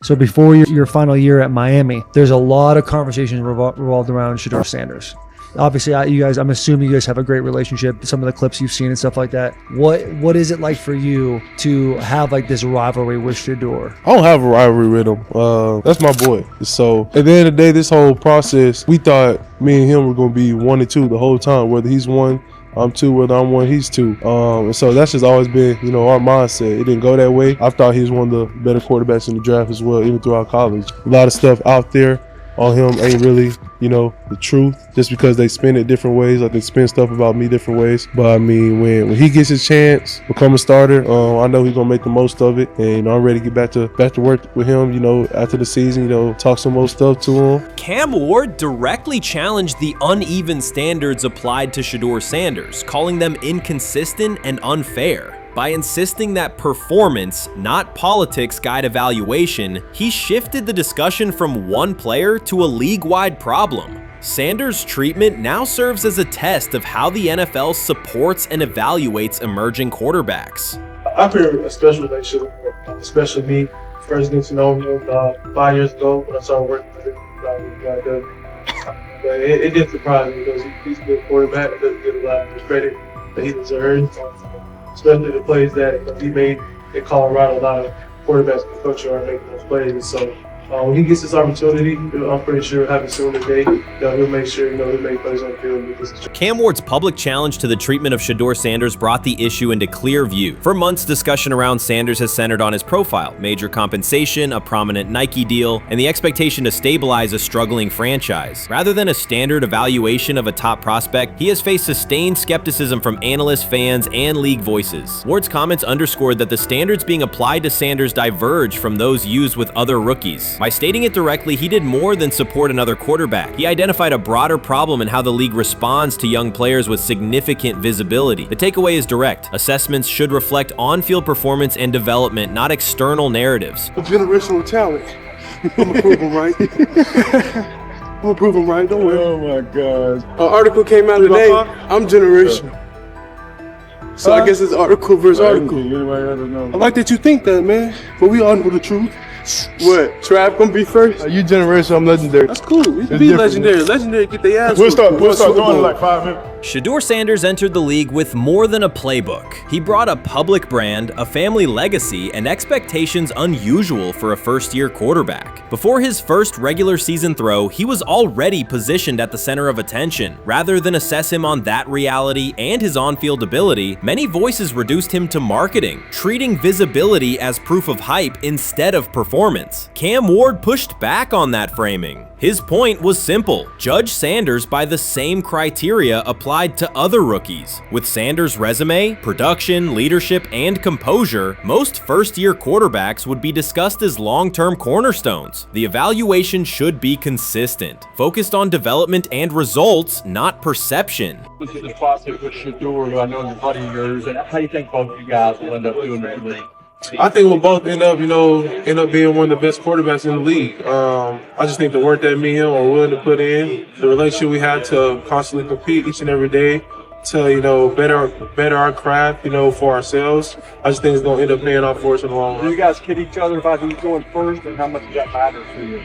So before your final year at Miami, there's a lot of conversations revolved around Shedeur Sanders. Obviously, I'm assuming you guys have a great relationship. Some of the clips you've seen and stuff like that. What is it like for you to have like this rivalry with Shedeur? I don't have a rivalry with him. That's my boy. So at the end of the day, this whole process, we thought me and him were going to be 1 and 2 the whole time. Whether he's 1, I'm 2. Whether I'm 1, he's 2. And so that's just always been, our mindset. It didn't go that way. I thought he was one of the better quarterbacks in the draft as well, even throughout college. A lot of stuff out there on him ain't really, the truth, just because they spin it different ways. Like they spin stuff about me different ways. But I mean, when he gets his chance, become a starter, I know he's gonna make the most of it. And I'm ready to get back to work with him, after the season, talk some more stuff to him. Cam Ward directly challenged the uneven standards applied to Shedeur Sanders, calling them inconsistent and unfair. By insisting that performance, not politics, guide evaluation, he shifted the discussion from one player to a league-wide problem. Sanders' treatment now serves as a test of how the NFL supports and evaluates emerging quarterbacks. I feel a special relationship, especially me. First getting to know him 5 years ago when I started working with him. But it did surprise me because he's a good quarterback. It doesn't get a lot of credit that he deserves. Especially the plays that he made in Colorado. A lot of quarterbacks in the country are making those plays. So when he gets this opportunity, I'm pretty sure he'll have it soon today. He'll make sure he'll make plays on the field. Cam Ward's public challenge to the treatment of Shedeur Sanders brought the issue into clear view. For months, discussion around Sanders has centered on his profile, major compensation, a prominent Nike deal, and the expectation to stabilize a struggling franchise. Rather than a standard evaluation of a top prospect, he has faced sustained skepticism from analysts, fans, and league voices. Ward's comments underscored that the standards being applied to Sanders diverge from those used with other rookies. By stating it directly, he did more than support another quarterback. He identified a broader problem in how the league responds to young players with significant visibility. The takeaway is direct. Assessments should reflect on-field performance and development, not external narratives. A generational talent. I'm gonna prove him right. I'm gonna prove him right, don't worry. Oh my God. An article came out today. I'm generational. So I guess it's article versus article. I like that you think that, man. But we all know the truth. What? Trav gonna be first? You generational, I'm legendary. That's cool. We can be legendary. Legendary, get their ass. We'll start going in like 5 minutes. Shedeur Sanders entered the league with more than a playbook. He brought a public brand, a family legacy, and expectations unusual for a first-year quarterback. Before his first regular season throw, he was already positioned at the center of attention. Rather than assess him on that reality and his on-field ability, many voices reduced him to marketing, treating visibility as proof of hype instead of performance. Cam Ward pushed back on that framing. His point was simple: judge Sanders by the same criteria applied to other rookies. With Sanders' resume, production, leadership, and composure, most first-year quarterbacks would be discussed as long-term cornerstones. The evaluation should be consistent, focused on development and results, not perception. This is the process with Shedeur, who I know is a buddy of yours, and how do you think both of you guys will end up doing in the league? I think we'll both end up being one of the best quarterbacks in the league. I just think the work that me and him are willing to put in, the relationship we have to constantly compete each and every day, to better our craft, for ourselves. I just think it's gonna end up paying off for us in the long run. Do you guys kid each other about who's going first, and how much does that matter to you?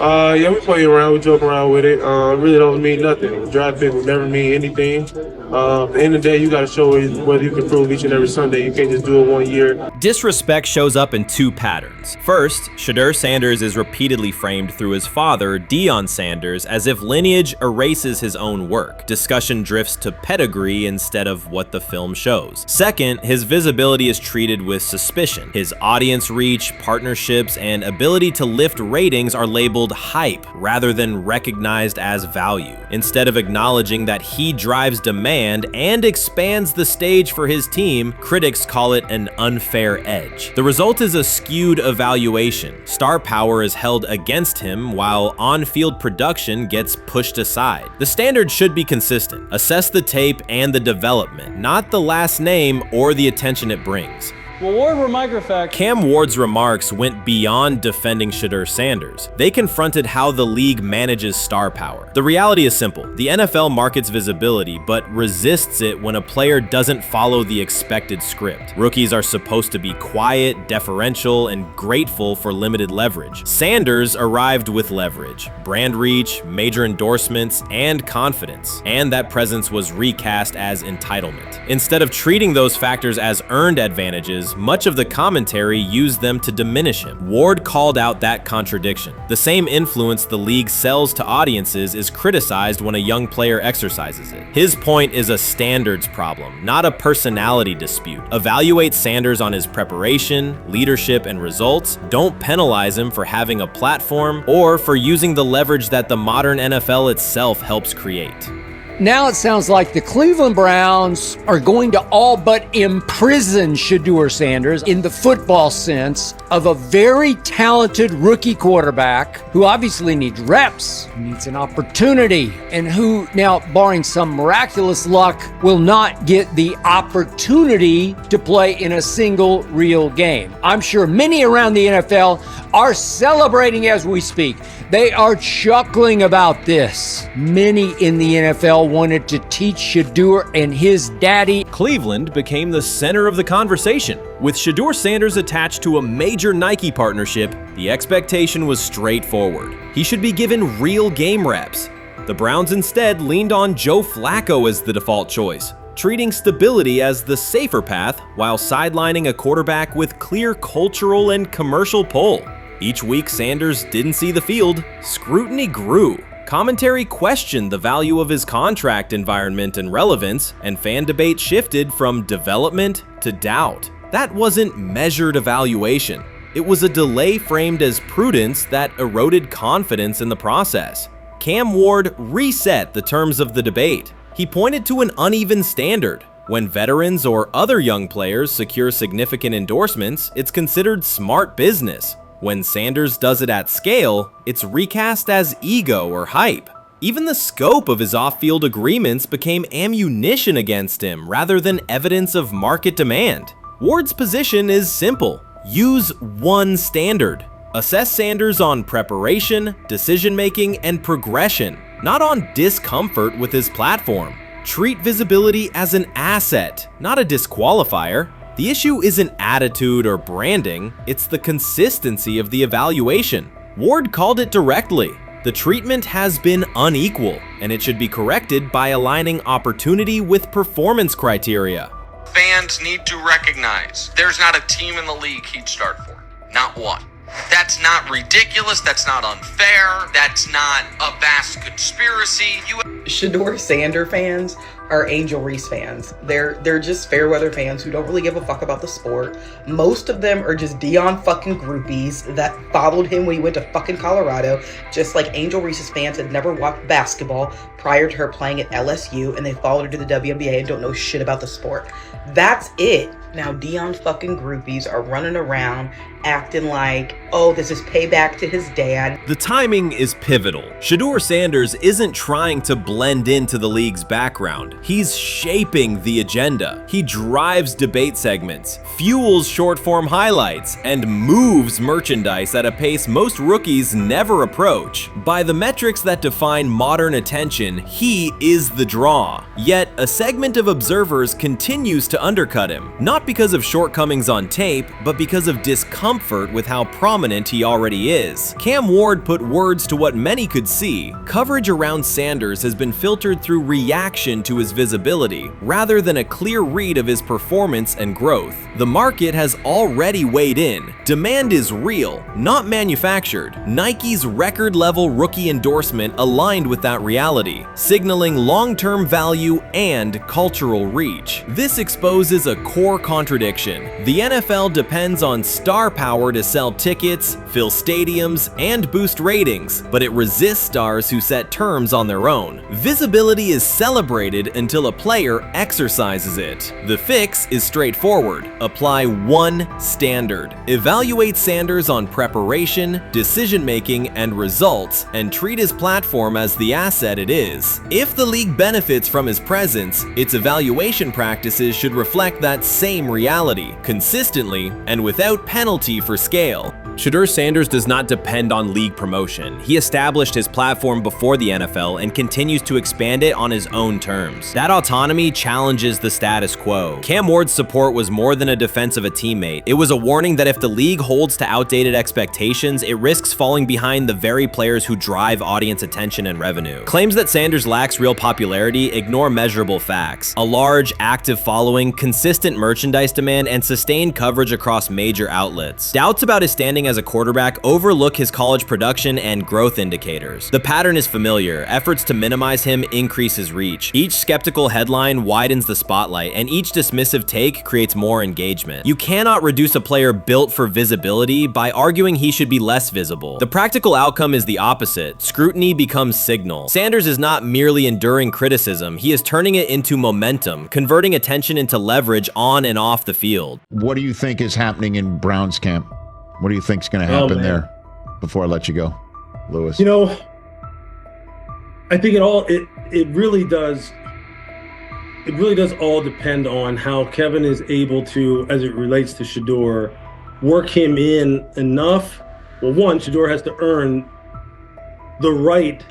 Yeah, we play around, we joke around with it. Really don't mean nothing. The draft pick will never mean anything. At the end of the day, you got to show whether you can prove each and every Sunday. You can't just do it 1 year. Disrespect shows up in two patterns. First, Shedeur Sanders is repeatedly framed through his father, Deion Sanders, as if lineage erases his own work. Discussion drifts to pedigree instead of what the film shows. Second, his visibility is treated with suspicion. His audience reach, partnerships, and ability to lift ratings are labeled hype rather than recognized as value. Instead of acknowledging that he drives demand and expands the stage for his team, critics call it an unfair edge. The result is a skewed evaluation. Star power is held against him while on-field production gets pushed aside. The standard should be consistent. Assess the tape and the development, not the last name or the attention it brings. Well, Ward were microfacts. Cam Ward's remarks went beyond defending Shedeur Sanders. They confronted how the league manages star power. The reality is simple. The NFL markets visibility, but resists it when a player doesn't follow the expected script. Rookies are supposed to be quiet, deferential, and grateful for limited leverage. Sanders arrived with leverage, brand reach, major endorsements, and confidence. And that presence was recast as entitlement. Instead of treating those factors as earned advantages, much of the commentary used them to diminish him. Ward called out that contradiction. The same influence the league sells to audiences is criticized when a young player exercises it. His point is a standards problem, not a personality dispute. Evaluate Sanders on his preparation, leadership, and results. Don't penalize him for having a platform or for using the leverage that the modern NFL itself helps create. Now it sounds like the Cleveland Browns are going to all but imprison Shedeur Sanders in the football sense of a very talented rookie quarterback who obviously needs reps, who needs an opportunity, and who now, barring some miraculous luck, will not get the opportunity to play in a single real game. I'm sure many around the NFL are celebrating as we speak. They are chuckling about this. Many in the NFL wanted to teach Shedeur and his daddy. Cleveland became the center of the conversation. With Shedeur Sanders attached to a major Nike partnership, the expectation was straightforward. He should be given real game reps. The Browns instead leaned on Joe Flacco as the default choice, treating stability as the safer path while sidelining a quarterback with clear cultural and commercial pull. Each week Sanders didn't see the field, scrutiny grew. Commentary questioned the value of his contract environment and relevance, and fan debate shifted from development to doubt. That wasn't measured evaluation. It was a delay framed as prudence that eroded confidence in the process. Cam Ward reset the terms of the debate. He pointed to an uneven standard. When veterans or other young players secure significant endorsements, it's considered smart business. When Sanders does it at scale, it's recast as ego or hype. Even the scope of his off-field agreements became ammunition against him rather than evidence of market demand. Ward's position is simple. Use one standard. Assess Sanders on preparation, decision-making, and progression, not on discomfort with his platform. Treat visibility as an asset, not a disqualifier. The issue isn't attitude or branding, it's the consistency of the evaluation. Ward called it directly. The treatment has been unequal, and it should be corrected by aligning opportunity with performance criteria. Fans need to recognize there's not a team in the league he'd start for. Not one. That's not ridiculous, that's not unfair, that's not a vast conspiracy. Shedeur Sanders fans are Angel Reese fans. They're just fair weather fans who don't really give a fuck about the sport. Most of them are just Dion fucking groupies that followed him when he went to fucking Colorado, just like Angel Reese's fans had never watched basketball prior to her playing at LSU, and they followed her to the WNBA and don't know shit about the sport. That's it. Now Dion fucking groupies are running around acting like, oh, this is payback to his dad. The timing is pivotal. Shedeur Sanders isn't trying to blend into the league's background. He's shaping the agenda. He drives debate segments, fuels short-form highlights, and moves merchandise at a pace most rookies never approach. By the metrics that define modern attention, he is the draw. Yet, a segment of observers continues to undercut him, not because of shortcomings on tape, but because of discomfort with how prominent he already is. Cam Ward put words to what many could see. Coverage around Sanders has been filtered through reaction to his visibility, rather than a clear read of his performance and growth. The market has already weighed in. Demand is real, not manufactured. Nike's record-level rookie endorsement aligned with that reality, signaling long-term value and cultural reach. This exposes a core contradiction. The NFL depends on star power to sell tickets, fill stadiums, and boost ratings, but it resists stars who set terms on their own. Visibility is celebrated until a player exercises it. The fix is straightforward. Apply one standard. Evaluate Sanders on preparation, decision-making, and results, and treat his platform as the asset it is. If the league benefits from his presence, its evaluation practices should reflect that same same reality, consistently and without penalty for scale. Shedeur Sanders does not depend on league promotion. He established his platform before the NFL and continues to expand it on his own terms. That autonomy challenges the status quo. Cam Ward's support was more than a defense of a teammate. It was a warning that if the league holds to outdated expectations, it risks falling behind the very players who drive audience attention and revenue. Claims that Sanders lacks real popularity ignore measurable facts. A large, active following, consistent merchandise demand, and sustained coverage across major outlets. Doubts about his standing as a quarterback overlook his college production and growth indicators. The pattern is familiar. Efforts to minimize him increase his reach. Each skeptical headline widens the spotlight, and each dismissive take creates more engagement. You cannot reduce a player built for visibility by arguing he should be less visible. The practical outcome is the opposite. Scrutiny becomes signal. Sanders is not merely enduring criticism, he is turning it into momentum, converting attention into leverage on and off the field. What do you think is happening in Browns camp? What do you think is going to happen there before I let you go, Lewis? You know, I think it really does all depend on how Kevin is able to, as it relates to Shedeur, work him in enough. Well, one, Shedeur has to earn the right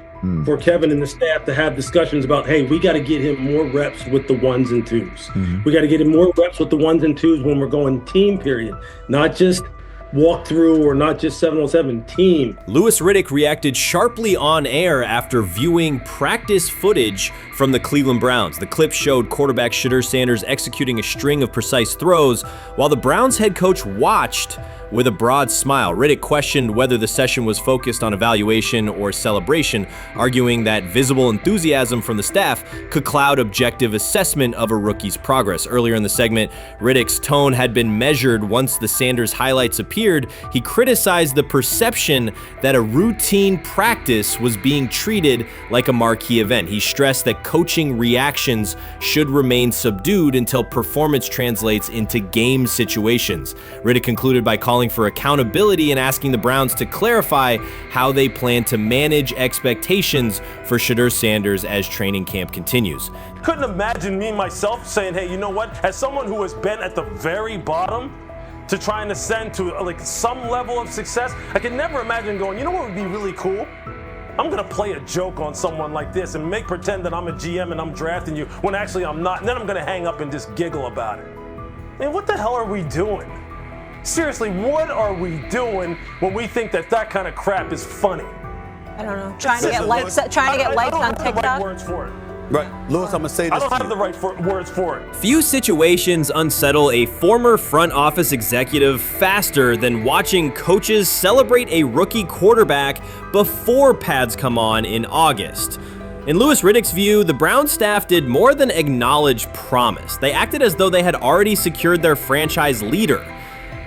for Kevin and the staff to have discussions about, hey, we got to get him more reps with the ones and twos. We got to get him more reps with the ones and twos when we're going team period, not just walk through or not just 7-on-7 team. Louis Riddick reacted sharply on air after viewing practice footage from the Cleveland Browns. The clip showed quarterback Shedeur Sanders executing a string of precise throws while the Browns head coach watched with a broad smile. Riddick questioned whether the session was focused on evaluation or celebration, arguing that visible enthusiasm from the staff could cloud objective assessment of a rookie's progress. Earlier in the segment, Riddick's tone had been measured once the Sanders highlights appeared. He criticized the perception that a routine practice was being treated like a marquee event. He stressed that coaching reactions should remain subdued until performance translates into game situations. Riddick concluded by calling for accountability and asking the Browns to clarify how they plan to manage expectations for Shedeur Sanders as training camp continues. Couldn't imagine me myself saying, hey, you know what, as someone who has been at the very bottom to try and ascend to like some level of success, I could never imagine going, you know what would be really cool? I'm gonna play a joke on someone like this and make pretend that I'm a GM and I'm drafting you when actually I'm not, and then I'm gonna hang up and just giggle about it. Man, what the hell are we doing? Seriously, what are we doing when we think that that kind of crap is funny? I don't know. Trying to get likes on TikTok. I don't have the right words for it. Right, Lewis, I'm gonna say this. I don't have the right words for it. Few situations unsettle a former front office executive faster than watching coaches celebrate a rookie quarterback before pads come on in August. In Louis Riddick's view, the Browns staff did more than acknowledge promise. They acted as though they had already secured their franchise leader.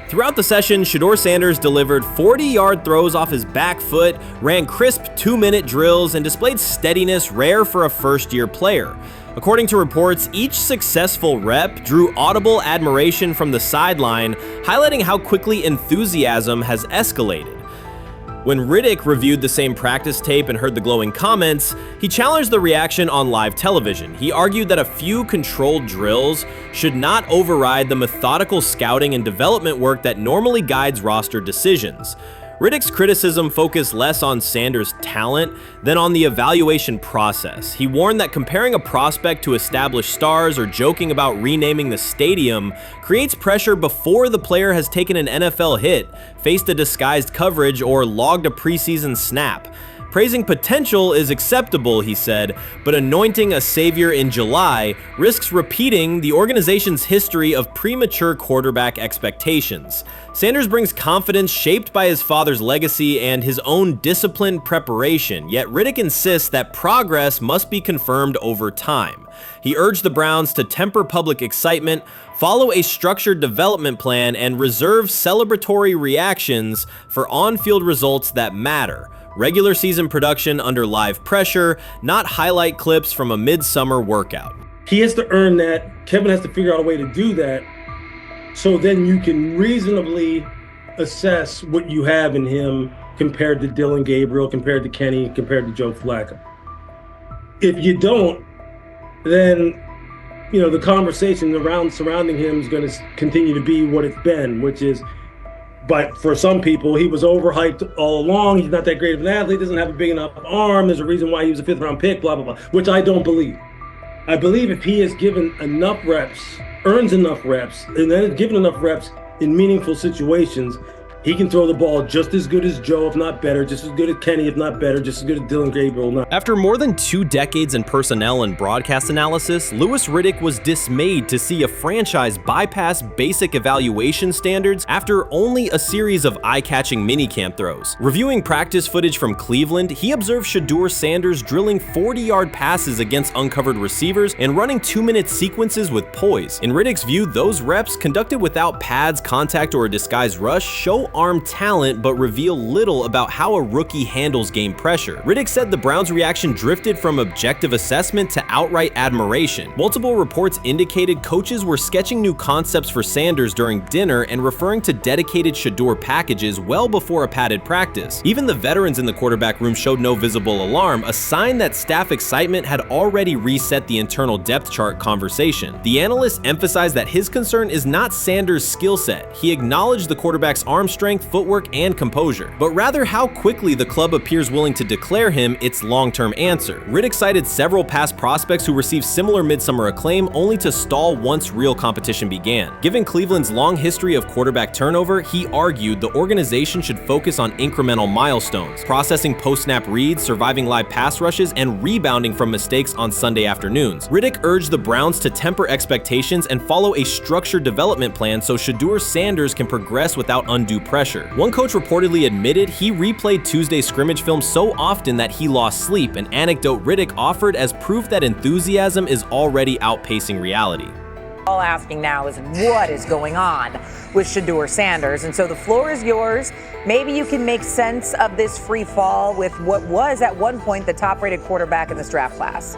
Throughout the session, Shedeur Sanders delivered 40-yard throws off his back foot, ran crisp 2-minute drills, and displayed steadiness rare for a first-year player. According to reports, each successful rep drew audible admiration from the sideline, highlighting how quickly enthusiasm has escalated. When Riddick reviewed the same practice tape and heard the glowing comments, he challenged the reaction on live television. He argued that a few controlled drills should not override the methodical scouting and development work that normally guides roster decisions. Riddick's criticism focused less on Sanders' talent than on the evaluation process. He warned that comparing a prospect to established stars or joking about renaming the stadium creates pressure before the player has taken an NFL hit, faced a disguised coverage, or logged a preseason snap. Praising potential is acceptable, he said, but anointing a savior in July risks repeating the organization's history of premature quarterback expectations. Sanders brings confidence shaped by his father's legacy and his own disciplined preparation, yet Riddick insists that progress must be confirmed over time. He urged the Browns to temper public excitement, follow a structured development plan, and reserve celebratory reactions for on-field results that matter. Regular season production under live pressure, not highlight clips from a midsummer workout. He has to earn that. Kevin has to figure out a way to do that. So then you can reasonably assess what you have in him compared to Dylan Gabriel, compared to Kenny, compared to Joe Flacco. If you don't, then you know, the conversation around surrounding him is going to continue to be what it's been, which is, but for some people, he was overhyped all along. He's not that great of an athlete, doesn't have a big enough arm. There's a reason why he was a 5th round pick, blah, blah, blah, which I don't believe. I believe if he is given enough reps, earns enough reps, and then is given enough reps in meaningful situations, he can throw the ball just as good as Joe, if not better, just as good as Kenny, if not better, just as good as Dylan Gabriel. After more than 2 decades in personnel and broadcast analysis, Louis Riddick was dismayed to see a franchise bypass basic evaluation standards after only a series of eye-catching minicamp throws. Reviewing practice footage from Cleveland, he observed Shedeur Sanders drilling 40-yard passes against uncovered receivers and running 2-minute sequences with poise. In Riddick's view, those reps, conducted without pads, contact, or a disguised rush, show arm talent but reveal little about how a rookie handles game pressure. Riddick said the Browns' reaction drifted from objective assessment to outright admiration. Multiple reports indicated coaches were sketching new concepts for Sanders during dinner and referring to dedicated Shedeur packages well before a padded practice. Even the veterans in the quarterback room showed no visible alarm, a sign that staff excitement had already reset the internal depth chart conversation. The analyst emphasized that his concern is not Sanders' skill set. He acknowledged the quarterback's arm strength, footwork, and composure, but rather how quickly the club appears willing to declare him its long-term answer. Riddick cited several past prospects who received similar midsummer acclaim only to stall once real competition began. Given Cleveland's long history of quarterback turnover, he argued the organization should focus on incremental milestones, processing post-snap reads, surviving live pass rushes, and rebounding from mistakes on Sunday afternoons. Riddick urged the Browns to temper expectations and follow a structured development plan so Shedeur Sanders can progress without undue pressure. One coach reportedly admitted he replayed Tuesday's scrimmage film so often that he lost sleep, an anecdote Riddick offered as proof that enthusiasm is already outpacing reality. All asking now is what is going on with Shedeur Sanders, and so the floor is yours. Maybe you can make sense of this free fall with what was at one point the top-rated quarterback in this draft class.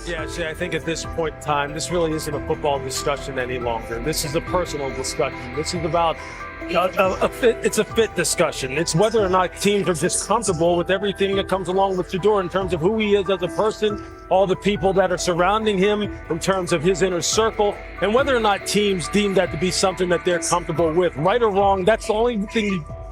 Yeah, see, I think at this point in time, this really isn't a football discussion any longer. This is a personal discussion. This is about it's a fit discussion. It's whether or not teams are just comfortable with everything that comes along with Shedeur in terms of who he is as a person, all the people that are surrounding him in terms of his inner circle, and whether or not teams deem that to be something that they're comfortable with. Right or wrong, that's the only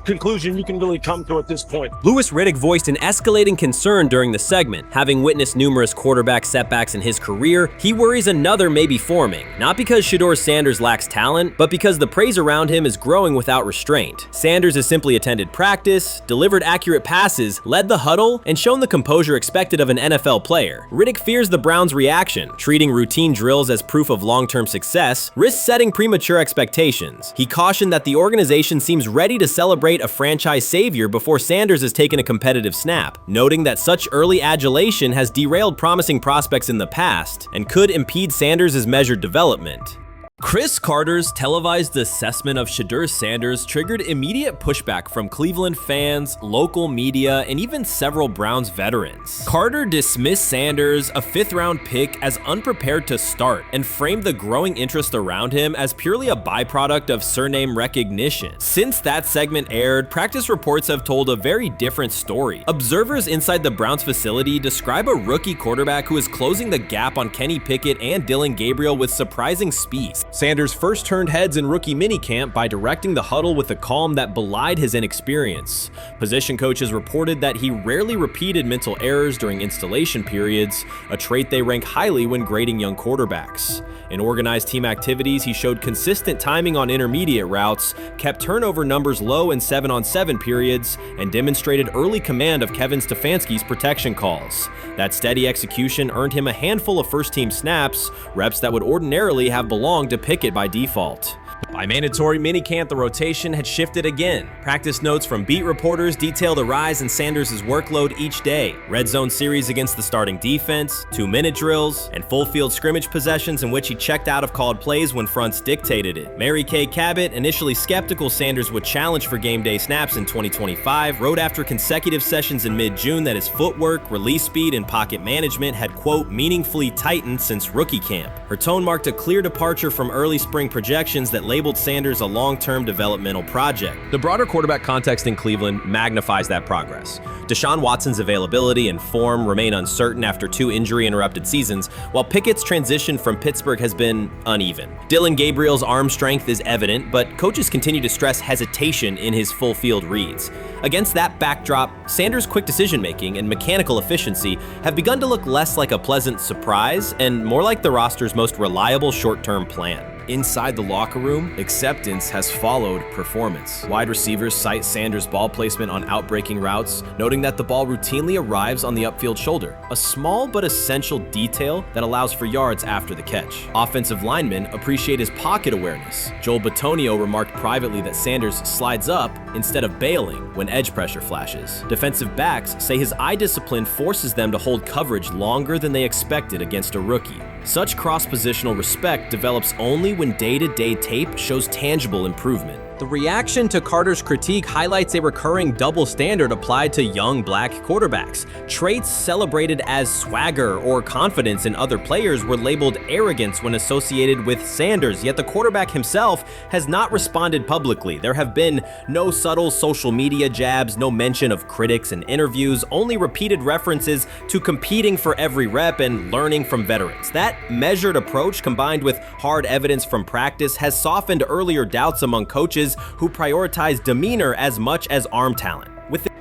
conclusion you can really come to at this point. Louis Riddick voiced an escalating concern during the segment. Having witnessed numerous quarterback setbacks in his career, he worries another may be forming, not because Shedeur Sanders lacks talent, but because the praise around him is growing without restraint. Sanders has simply attended practice, delivered accurate passes, led the huddle, and shown the composure expected of an NFL player. Riddick fears the Browns' reaction, treating routine drills as proof of long-term success, risks setting premature expectations. He cautioned that the organization seems ready to celebrate a franchise savior before Sanders has taken a competitive snap, noting that such early adulation has derailed promising prospects in the past and could impede Sanders' measured development. Chris Carter's televised assessment of Shedeur Sanders triggered immediate pushback from Cleveland fans, local media, and even several Browns veterans. Carter dismissed Sanders, a 5th-round pick, as unprepared to start and framed the growing interest around him as purely a byproduct of surname recognition. Since that segment aired, practice reports have told a very different story. Observers inside the Browns facility describe a rookie quarterback who is closing the gap on Kenny Pickett and Dylan Gabriel with surprising speed. Sanders first turned heads in rookie minicamp by directing the huddle with a calm that belied his inexperience. Position coaches reported that he rarely repeated mental errors during installation periods, a trait they rank highly when grading young quarterbacks. In organized team activities, he showed consistent timing on intermediate routes, kept turnover numbers low in 7-on-7 periods, and demonstrated early command of Kevin Stefanski's protection calls. That steady execution earned him a handful of first-team snaps, reps that would ordinarily have belonged to Pickett by default. By mandatory minicamp, the rotation had shifted again. Practice notes from beat reporters detail the rise in Sanders' workload each day. Red zone series against the starting defense, 2-minute drills, and full field scrimmage possessions in which he checked out of called plays when fronts dictated it. Mary Kay Cabot, initially skeptical Sanders would challenge for game day snaps in 2025, wrote after consecutive sessions in mid-June that his footwork, release speed, and pocket management had, quote, meaningfully tightened since rookie camp. Her tone marked a clear departure from early spring projections that labeled Sanders a long-term developmental project. The broader quarterback context in Cleveland magnifies that progress. Deshaun Watson's availability and form remain uncertain after 2 injury-interrupted seasons, while Pickett's transition from Pittsburgh has been uneven. Dillon Gabriel's arm strength is evident, but coaches continue to stress hesitation in his full-field reads. Against that backdrop, Sanders' quick decision-making and mechanical efficiency have begun to look less like a pleasant surprise and more like the roster's most reliable short-term plan. Inside the locker room, acceptance has followed performance. Wide receivers cite Sanders' ball placement on outbreaking routes, noting that the ball routinely arrives on the upfield shoulder, a small but essential detail that allows for yards after the catch. Offensive linemen appreciate his pocket awareness. Joel Bitonio remarked privately that Sanders slides up instead of bailing when edge pressure flashes. Defensive backs say his eye discipline forces them to hold coverage longer than they expected against a rookie. Such cross-positional respect develops only when day-to-day tape shows tangible improvement. The reaction to Carter's critique highlights a recurring double standard applied to young black quarterbacks. Traits celebrated as swagger or confidence in other players were labeled arrogance when associated with Sanders, yet the quarterback himself has not responded publicly. There have been no subtle social media jabs, no mention of critics in interviews, only repeated references to competing for every rep and learning from veterans. That measured approach, combined with hard evidence from practice, has softened earlier doubts among coaches who prioritize demeanor as much as arm talent.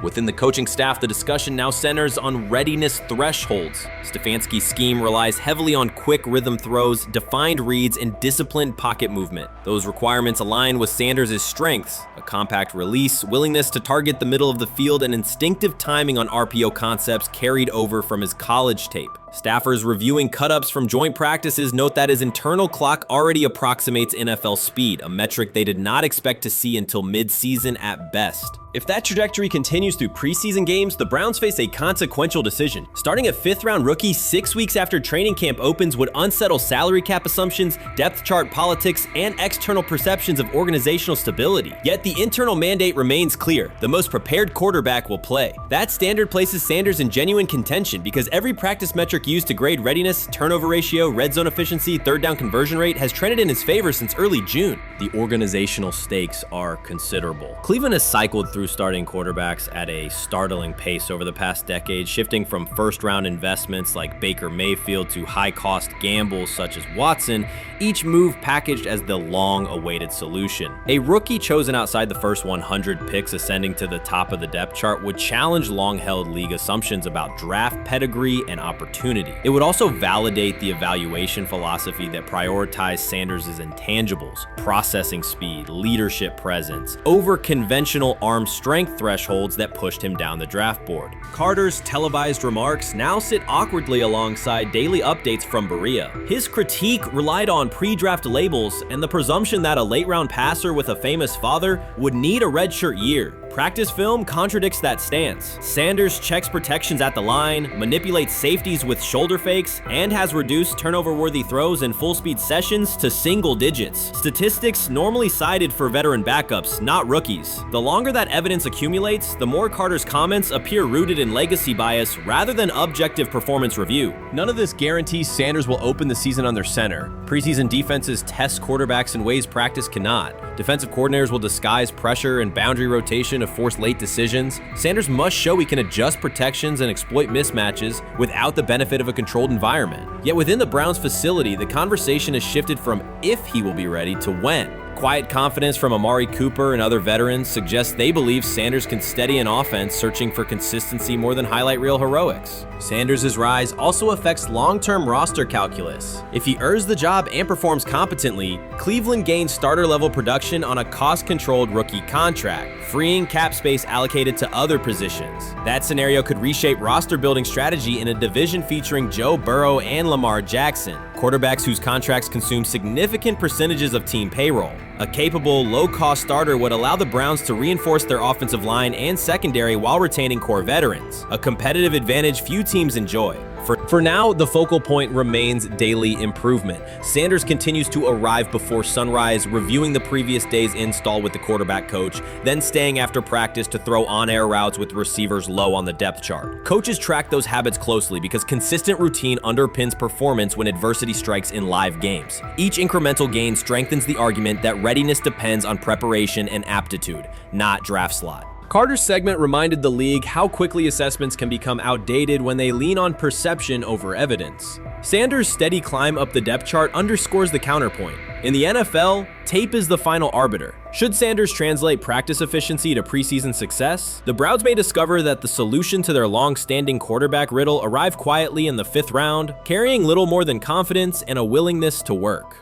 Within the coaching staff, the discussion now centers on readiness thresholds. Stefanski's scheme relies heavily on quick rhythm throws, defined reads, and disciplined pocket movement. Those requirements align with Sanders' strengths: a compact release, willingness to target the middle of the field, and instinctive timing on RPO concepts carried over from his college tape. Staffers reviewing cut-ups from joint practices note that his internal clock already approximates NFL speed, a metric they did not expect to see until mid-season at best. If that trajectory continues through preseason games, the Browns face a consequential decision. Starting a 5th-round rookie 6 weeks after training camp opens would unsettle salary cap assumptions, depth chart politics, and external perceptions of organizational stability. Yet the internal mandate remains clear: the most prepared quarterback will play. That standard places Sanders in genuine contention because every practice metric used to grade readiness, turnover ratio, red zone efficiency, third down conversion rate has trended in his favor since early June. The organizational stakes are considerable. Cleveland has cycled through starting quarterbacks at a startling pace over the past decade, shifting from first-round investments like Baker Mayfield to high-cost gambles such as Watson, each move packaged as the long-awaited solution. A rookie chosen outside the first 100 picks ascending to the top of the depth chart would challenge long-held league assumptions about draft pedigree and opportunity. It would also validate the evaluation philosophy that prioritized Sanders' intangibles: processing speed, leadership presence, over conventional arm strength thresholds that pushed him down the draft board. Carter's televised remarks now sit awkwardly alongside daily updates from Berea. His critique relied on pre-draft labels and the presumption that a late-round passer with a famous father would need a redshirt year. Practice film contradicts that stance. Sanders checks protections at the line, manipulates safeties with shoulder fakes, and has reduced turnover-worthy throws in full-speed sessions to single digits. Statistics normally cited for veteran backups, not rookies. The longer that evidence accumulates, the more Carter's comments appear rooted in legacy bias rather than objective performance review. None of this guarantees Sanders will open the season under center. Preseason defenses test quarterbacks in ways practice cannot. Defensive coordinators will disguise pressure and boundary rotation to force late decisions. Sanders must show he can adjust protections and exploit mismatches without the benefit of a controlled environment. Yet within the Browns facility, the conversation has shifted from if he will be ready to when. Quiet confidence from Amari Cooper and other veterans suggests they believe Sanders can steady an offense searching for consistency more than highlight reel heroics. Sanders' rise also affects long-term roster calculus. If he earns the job and performs competently, Cleveland gains starter-level production on a cost-controlled rookie contract, freeing cap space allocated to other positions. That scenario could reshape roster-building strategy in a division featuring Joe Burrow and Lamar Jackson, quarterbacks whose contracts consume significant percentages of team payroll. A capable, low-cost starter would allow the Browns to reinforce their offensive line and secondary while retaining core veterans, a competitive advantage few teams enjoy. For now, the focal point remains daily improvement. Sanders continues to arrive before sunrise, reviewing the previous day's install with the quarterback coach, then staying after practice to throw on-air routes with receivers low on the depth chart. Coaches track those habits closely because consistent routine underpins performance when adversity strikes in live games. Each incremental gain strengthens the argument that readiness depends on preparation and aptitude, not draft slot. Carter's segment reminded the league how quickly assessments can become outdated when they lean on perception over evidence. Sanders' steady climb up the depth chart underscores the counterpoint. In the NFL, tape is the final arbiter. Should Sanders translate practice efficiency to preseason success, the Browns may discover that the solution to their long-standing quarterback riddle arrived quietly in the 5th round, carrying little more than confidence and a willingness to work.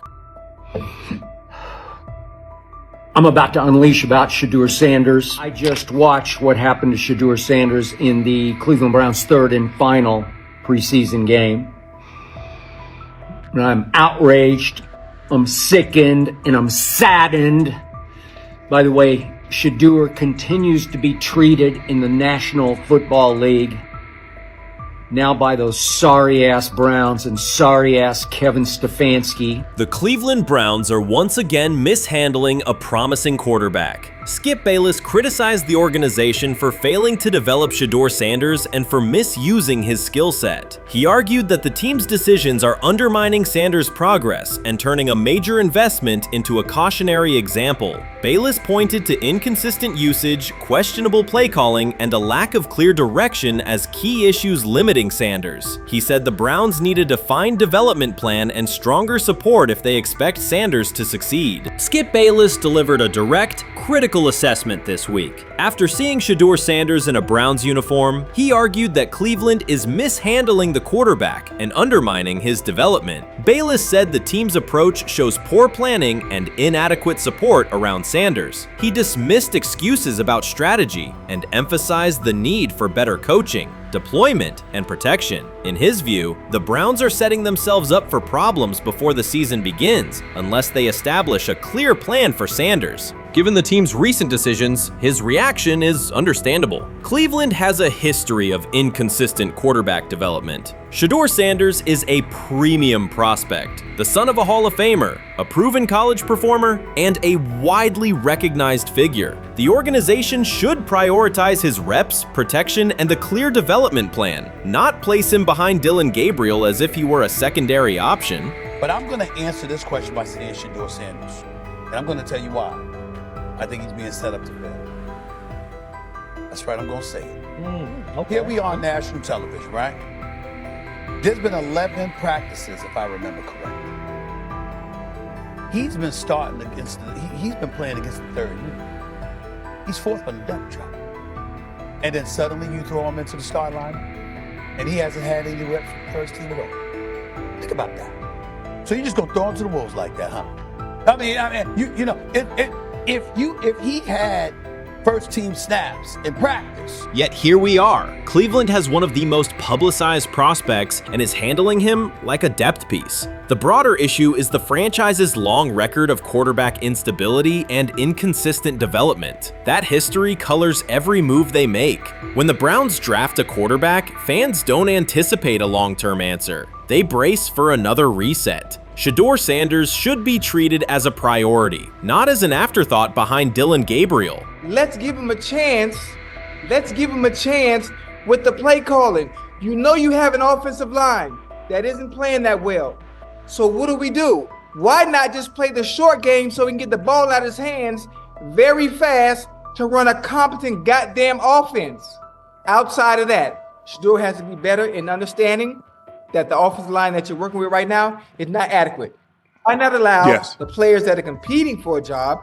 I'm about to unleash about Shedeur Sanders. I just watched what happened to Shedeur Sanders in the Cleveland Browns' 3rd and final preseason game. And I'm outraged, I'm sickened, and I'm saddened. By the way, Shedeur continues to be treated in the National Football League now by those sorry-ass Browns and sorry-ass Kevin Stefanski. The Cleveland Browns are once again mishandling a promising quarterback. Skip Bayless criticized the organization for failing to develop Shedeur Sanders and for misusing his skill set. He argued that the team's decisions are undermining Sanders' progress and turning a major investment into a cautionary example. Bayless pointed to inconsistent usage, questionable play calling, and a lack of clear direction as key issues limiting Sanders. He said the Browns need a defined development plan and stronger support if they expect Sanders to succeed. Skip Bayless delivered a direct, critical assessment this week. After seeing Shedeur Sanders in a Browns uniform, he argued that Cleveland is mishandling the quarterback and undermining his development. Bayless said the team's approach shows poor planning and inadequate support around Sanders. He dismissed excuses about strategy and emphasized the need for better coaching, deployment, and protection. In his view, the Browns are setting themselves up for problems before the season begins unless they establish a clear plan for Sanders. Given the team's recent decisions, his reaction is understandable. Cleveland has a history of inconsistent quarterback development. Shedeur Sanders is a premium prospect, the son of a Hall of Famer, a proven college performer, and a widely recognized figure. The organization should prioritize his reps, protection, and a clear development plan, not place him behind Dylan Gabriel as if he were a secondary option. But I'm going to answer this question by saying Shedeur Sanders, and I'm going to tell you why. I think he's being set up to fail. That's right, I'm going to say it. Okay. Here we are on national television, right? There's been 11 practices, if I remember correctly. He's been starting against, he's been playing against the 3rd unit. He's 4th on the depth chart. And then suddenly you throw him into the start line, and he hasn't had any reps for the first team at all. Think about that. So you're just going to throw him to the wolves like that, huh? I mean, you know, if he had first team snaps in practice. Yet here we are. Cleveland has one of the most publicized prospects and is handling him like a depth piece. The broader issue is the franchise's long record of quarterback instability and inconsistent development. That history colors every move they make. When the Browns draft a quarterback, fans don't anticipate a long-term answer. They brace for another reset. Shedeur Sanders should be treated as a priority, not as an afterthought behind Dylan Gabriel. Let's give him a chance. Let's give him a chance with the play calling. You know you have an offensive line that isn't playing that well. So what do? Why not just play the short game so he can get the ball out of his hands very fast to run a competent goddamn offense? Outside of that, Shedeur has to be better in understanding that the offensive line that you're working with right now is not adequate. Why not allow the players that are competing for a job,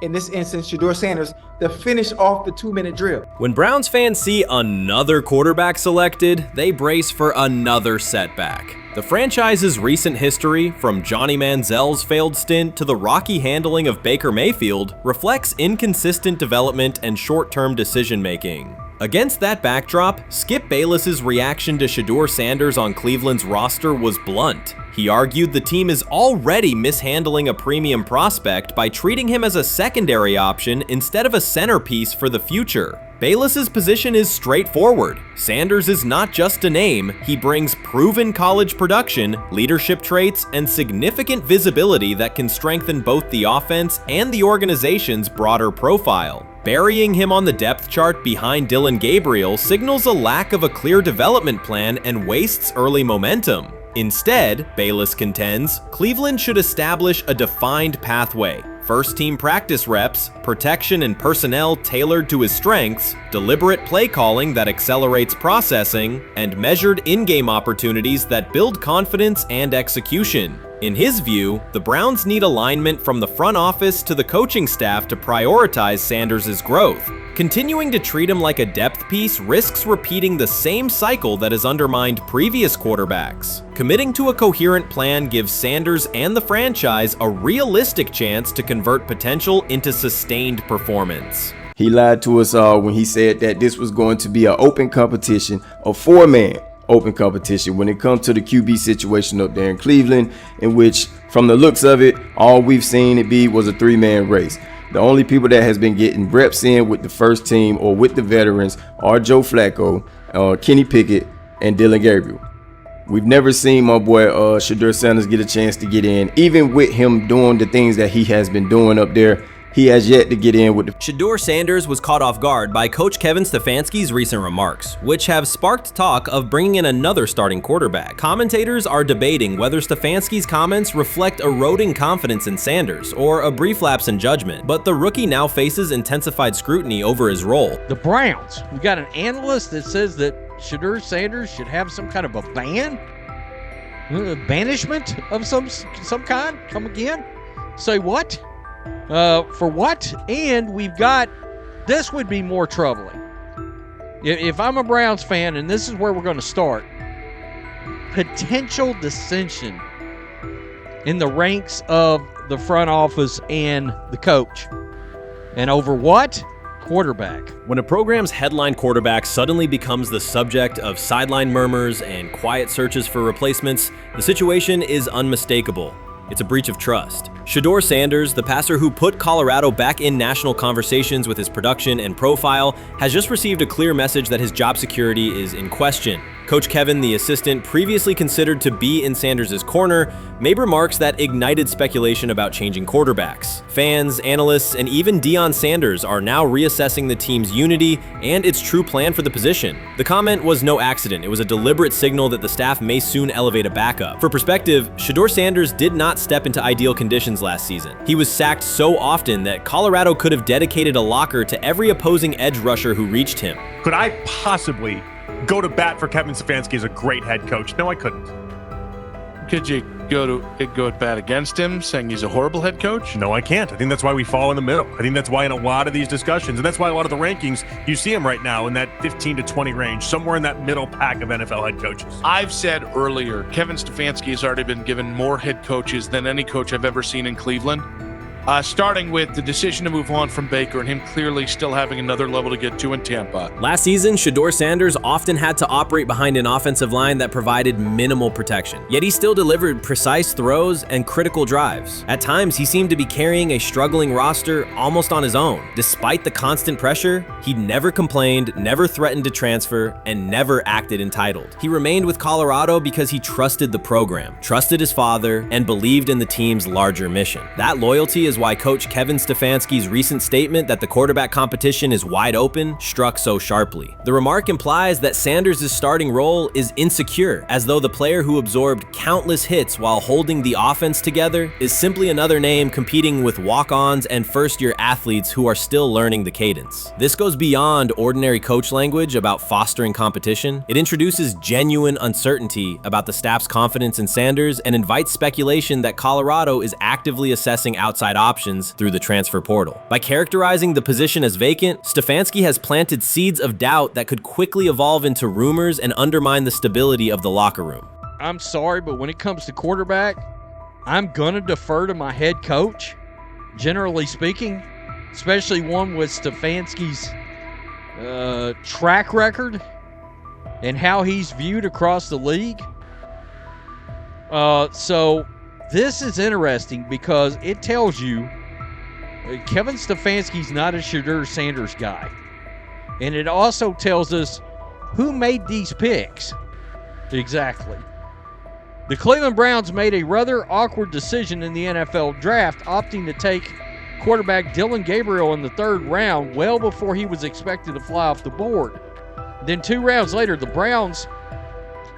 in this instance, Shedeur Sanders, to finish off the 2-minute drill? When Browns fans see another quarterback selected, they brace for another setback. The franchise's recent history, from Johnny Manziel's failed stint to the rocky handling of Baker Mayfield, reflects inconsistent development and short-term decision-making. Against that backdrop, Skip Bayless's reaction to Shedeur Sanders on Cleveland's roster was blunt. He argued the team is already mishandling a premium prospect by treating him as a secondary option instead of a centerpiece for the future. Bayless's position is straightforward. Sanders is not just a name, he brings proven college production, leadership traits, and significant visibility that can strengthen both the offense and the organization's broader profile. Burying him on the depth chart behind Dillon Gabriel signals a lack of a clear development plan and wastes early momentum. Instead, Bayless contends, Cleveland should establish a defined pathway. First-team practice reps, protection and personnel tailored to his strengths, deliberate play calling that accelerates processing, and measured in-game opportunities that build confidence and execution. In his view, the Browns need alignment from the front office to the coaching staff to prioritize Sanders' growth. Continuing to treat him like a depth piece risks repeating the same cycle that has undermined previous quarterbacks. Committing to a coherent plan gives Sanders and the franchise a realistic chance to convert potential into sustained performance. He lied to us all when he said that this was going to be an open competition, a four-man open competition when it comes to the QB situation up there in Cleveland, in which, from the looks of it, all we've seen it be was a three-man race. The only people that has been getting reps in with the first team or with the veterans are Joe Flacco, Kenny Pickett, and Dillon Gabriel. We've never seen my boy Shedeur Sanders get a chance to get in. Even with him doing the things that he has been doing up there, he has yet to get in with the... Shedeur Sanders was caught off guard by Coach Kevin Stefanski's recent remarks, which have sparked talk of bringing in another starting quarterback. Commentators are debating whether Stefanski's comments reflect eroding confidence in Sanders or a brief lapse in judgment, but the rookie now faces intensified scrutiny over his role. The Browns, we got an analyst that says that Shedeur Sanders should have some kind of a ban? Banishment of some kind? Come again? Say what? For what? And we've got, this would be more troubling. If I'm a Browns fan, and this is where we're going to start, potential dissension in the ranks of the front office and the coach. And over what? Quarterback. When a program's headline quarterback suddenly becomes the subject of sideline murmurs and quiet searches for replacements, the situation is unmistakable. It's a breach of trust. Shedeur Sanders, the passer who put Colorado back in national conversations with his production and profile, has just received a clear message that his job security is in question. Coach Kevin, the assistant previously considered to be in Sanders' corner, made remarks that ignited speculation about changing quarterbacks. Fans, analysts, and even Deion Sanders are now reassessing the team's unity and its true plan for the position. The comment was no accident. It was a deliberate signal that the staff may soon elevate a backup. For perspective, Shedeur Sanders did not step into ideal conditions last season. He was sacked so often that Colorado could have dedicated a locker to every opposing edge rusher who reached him. Could I possibly go to bat for Kevin Stefanski as a great head coach? No, I couldn't. Could you go at bat against him, saying he's a horrible head coach? No, I can't. I think that's why we fall in the middle. I think that's why in a lot of these discussions, and that's why a lot of the rankings, you see him right now in that 15 to 20 range, somewhere in that middle pack of NFL head coaches. I've said earlier, Kevin Stefanski has already been given more head coaches than any coach I've ever seen in Cleveland. Starting with the decision to move on from Baker and him clearly still having another level to get to in Tampa. Last season, Shedeur Sanders often had to operate behind an offensive line that provided minimal protection, yet he still delivered precise throws and critical drives. At times, he seemed to be carrying a struggling roster almost on his own. Despite the constant pressure, he never complained, never threatened to transfer, and never acted entitled. He remained with Colorado because he trusted the program, trusted his father, and believed in the team's larger mission. That loyalty is why Coach Kevin Stefanski's recent statement that the quarterback competition is wide open struck so sharply. The remark implies that Sanders' starting role is insecure, as though the player who absorbed countless hits while holding the offense together is simply another name competing with walk-ons and first-year athletes who are still learning the cadence. This goes beyond ordinary coach language about fostering competition. It introduces genuine uncertainty about the staff's confidence in Sanders and invites speculation that Colorado is actively assessing outside options through the transfer portal. By characterizing the position as vacant, Stefanski has planted seeds of doubt that could quickly evolve into rumors and undermine the stability of the locker room. I'm sorry, but when it comes to quarterback, I'm gonna defer to my head coach, generally speaking, especially one with Stefanski's track record and how he's viewed across the league. So this is interesting because it tells you Kevin Stefanski's not a Shedeur Sanders guy. And it also tells us who made these picks. Exactly. The Cleveland Browns made a rather awkward decision in the NFL draft, opting to take quarterback Dylan Gabriel in the 3rd round, well before he was expected to fly off the board. Then 2 rounds later, the Browns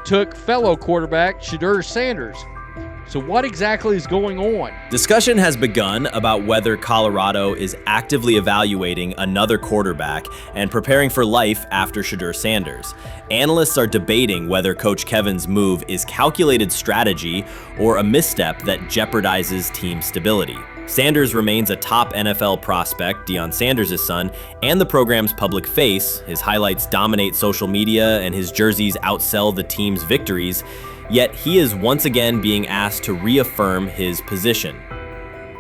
took fellow quarterback Shedeur Sanders. So what exactly is going on? Discussion has begun about whether Colorado is actively evaluating another quarterback and preparing for life after Shedeur Sanders. Analysts are debating whether Coach Kevin's move is calculated strategy or a misstep that jeopardizes team stability. Sanders remains a top NFL prospect, Deion Sanders' son, and the program's public face. His highlights dominate social media and his jerseys outsell the team's victories, yet he is once again being asked to reaffirm his position.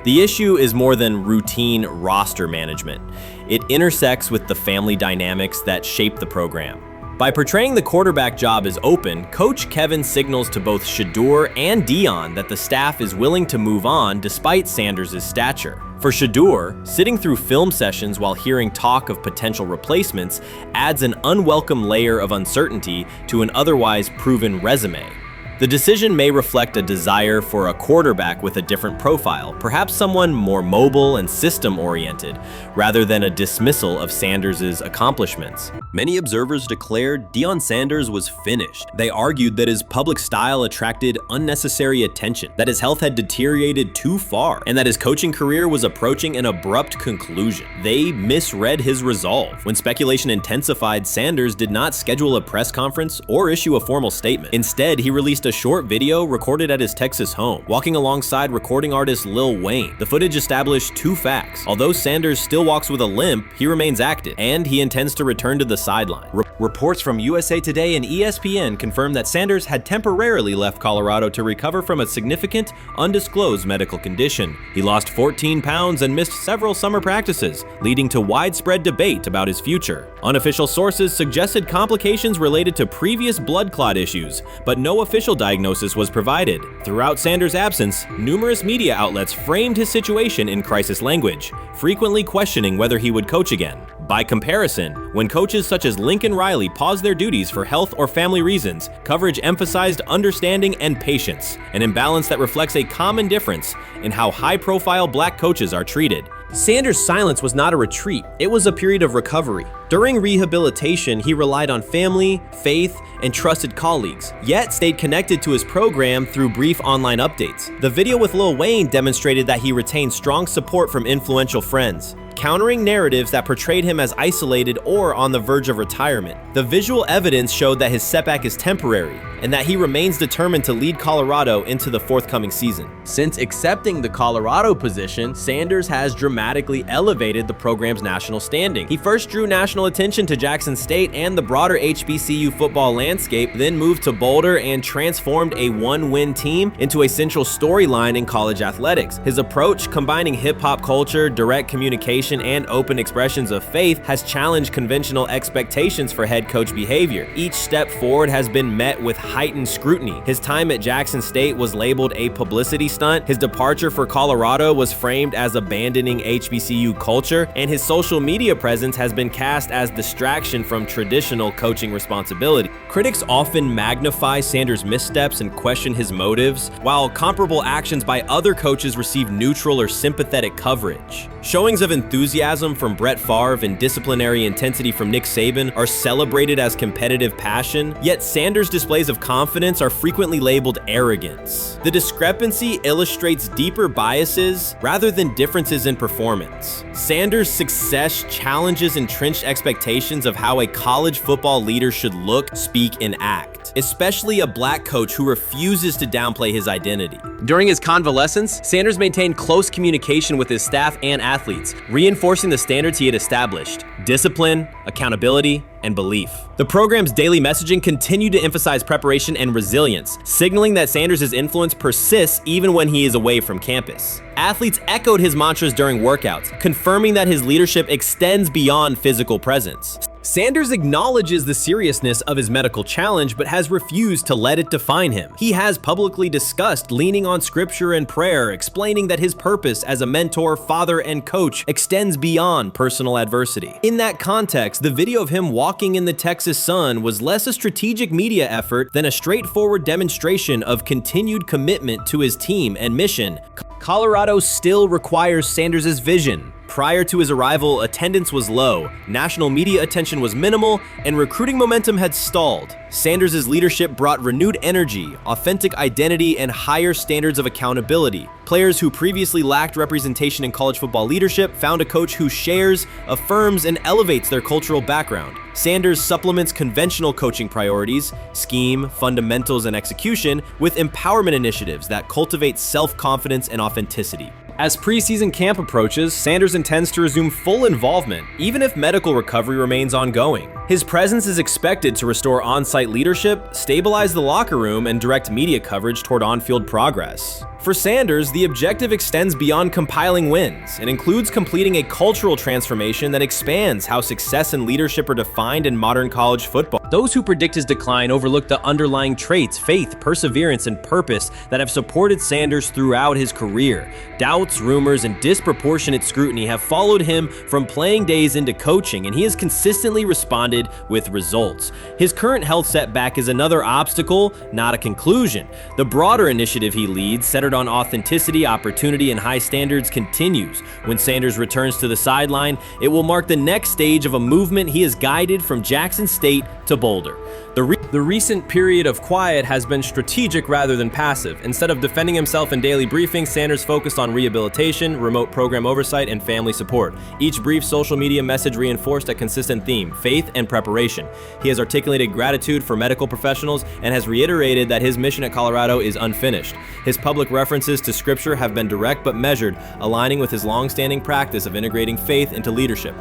The issue is more than routine roster management. It intersects with the family dynamics that shape the program. By portraying the quarterback job as open, Coach Kevin signals to both Shedeur and Deion that the staff is willing to move on despite Sanders' stature. For Shedeur, sitting through film sessions while hearing talk of potential replacements adds an unwelcome layer of uncertainty to an otherwise proven resume. The decision may reflect a desire for a quarterback with a different profile, perhaps someone more mobile and system-oriented, rather than a dismissal of Sanders' accomplishments. Many observers declared Deion Sanders was finished. They argued that his public style attracted unnecessary attention, that his health had deteriorated too far, and that his coaching career was approaching an abrupt conclusion. They misread his resolve. When speculation intensified, Sanders did not schedule a press conference or issue a formal statement. Instead, he released a short video recorded at his Texas home, walking alongside recording artist Lil Wayne. The footage established 2 facts. Although Sanders still walks with a limp, he remains active, and he intends to return to the sideline. Reports from USA Today and ESPN confirm that Sanders had temporarily left Colorado to recover from a significant, undisclosed medical condition. He lost 14 pounds and missed several summer practices, leading to widespread debate about his future. Unofficial sources suggested complications related to previous blood clot issues, but no official diagnosis was provided. Throughout Sanders' absence, numerous media outlets framed his situation in crisis language, frequently questioning whether he would coach again. By comparison, when coaches such as Lincoln Riley paused their duties for health or family reasons, coverage emphasized understanding and patience, an imbalance that reflects a common difference in how high-profile black coaches are treated. Sanders' silence was not a retreat, it was a period of recovery. During rehabilitation, he relied on family, faith, and trusted colleagues, yet stayed connected to his program through brief online updates. The video with Lil Wayne demonstrated that he retained strong support from influential friends, countering narratives that portrayed him as isolated or on the verge of retirement. The visual evidence showed that his setback is temporary, and that he remains determined to lead Colorado into the forthcoming season. Since accepting the Colorado position, Sanders has dramatically elevated the program's national standing. He first drew national attention to Jackson State and the broader HBCU football landscape, then moved to Boulder and transformed a one-win team into a central storyline in college athletics. His approach, combining hip-hop culture, direct communication, and open expressions of faith, has challenged conventional expectations for head coach behavior. Each step forward has been met with heightened scrutiny. His time at Jackson State was labeled a publicity stunt, his departure for Colorado was framed as abandoning HBCU culture, and his social media presence has been cast as distraction from traditional coaching responsibility. Critics often magnify Sanders' missteps and question his motives, while comparable actions by other coaches receive neutral or sympathetic coverage. Showings of enthusiasm from Brett Favre and disciplinary intensity from Nick Saban are celebrated as competitive passion, yet Sanders' displays of confidence are frequently labeled arrogance. The discrepancy illustrates deeper biases rather than differences in performance. Sanders' success challenges entrenched expectations of how a college football leader should look, speak, and act, especially a black coach who refuses to downplay his identity. During his convalescence, Sanders maintained close communication with his staff and athletes, reinforcing the standards he had established: discipline, accountability, and belief. The program's daily messaging continued to emphasize preparation and resilience, signaling that Sanders' influence persists even when he is away from campus. Athletes echoed his mantras during workouts, confirming that his leadership extends beyond physical presence. Sanders acknowledges the seriousness of his medical challenge, but has refused to let it define him. He has publicly discussed leaning on scripture and prayer, explaining that his purpose as a mentor, father, and coach extends beyond personal adversity. In that context, the video of him walking in the Texas sun was less a strategic media effort than a straightforward demonstration of continued commitment to his team and mission. Colorado still requires Sanders' vision. Prior to his arrival, attendance was low, national media attention was minimal, and recruiting momentum had stalled. Sanders' leadership brought renewed energy, authentic identity, and higher standards of accountability. Players who previously lacked representation in college football leadership found a coach who shares, affirms, and elevates their cultural background. Sanders supplements conventional coaching priorities, scheme, fundamentals, and execution with empowerment initiatives that cultivate self-confidence and authenticity. As preseason camp approaches, Sanders intends to resume full involvement, even if medical recovery remains ongoing. His presence is expected to restore on-site leadership, stabilize the locker room, and direct media coverage toward on-field progress. For Sanders, the objective extends beyond compiling wins. It includes completing a cultural transformation that expands how success and leadership are defined in modern college football. Those who predict his decline overlook the underlying traits, faith, perseverance, and purpose that have supported Sanders throughout his career. Doubts, rumors, and disproportionate scrutiny have followed him from playing days into coaching, and he has consistently responded with results. His current health setback is another obstacle, not a conclusion. The broader initiative he leads, centered on authenticity, opportunity, and high standards, continues. When Sanders returns to the sideline, it will mark the next stage of a movement he has guided from Jackson State to Boulder. The recent period of quiet has been strategic rather than passive. Instead of defending himself in daily briefings, Sanders focused on rehabilitation, remote program oversight, and family support. Each brief social media message reinforced a consistent theme: faith and preparation. He has articulated gratitude for medical professionals and has reiterated that his mission at Colorado is unfinished. His public references to scripture have been direct but measured, aligning with his long-standing practice of integrating faith into leadership.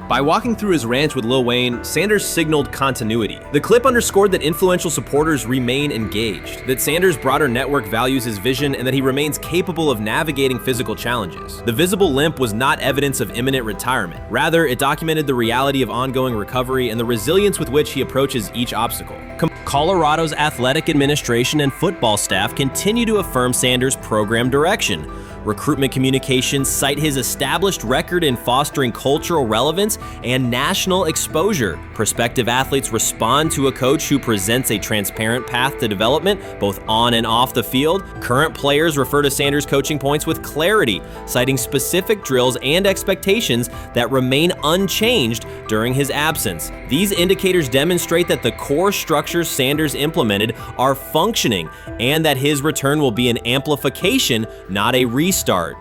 By walking through his ranch with Lil Wayne, Sanders signaled continuity. The clip underscored that influential supporters remain engaged, that Sanders' broader network values his vision, and that he remains capable of navigating physical challenges. The visible limp was not evidence of imminent retirement. Rather, it documented the reality of ongoing recovery and the resilience with which he approaches each obstacle. Colorado's athletic administration and football staff continue to affirm Sanders' program direction. Recruitment communications cite his established record in fostering cultural relevance and national exposure. Prospective athletes respond to a coach who presents a transparent path to development, both on and off the field. Current players refer to Sanders' coaching points with clarity, citing specific drills and expectations that remain unchanged during his absence. These indicators demonstrate that the core structures Sanders implemented are functioning, and that his return will be an amplification, not a restart.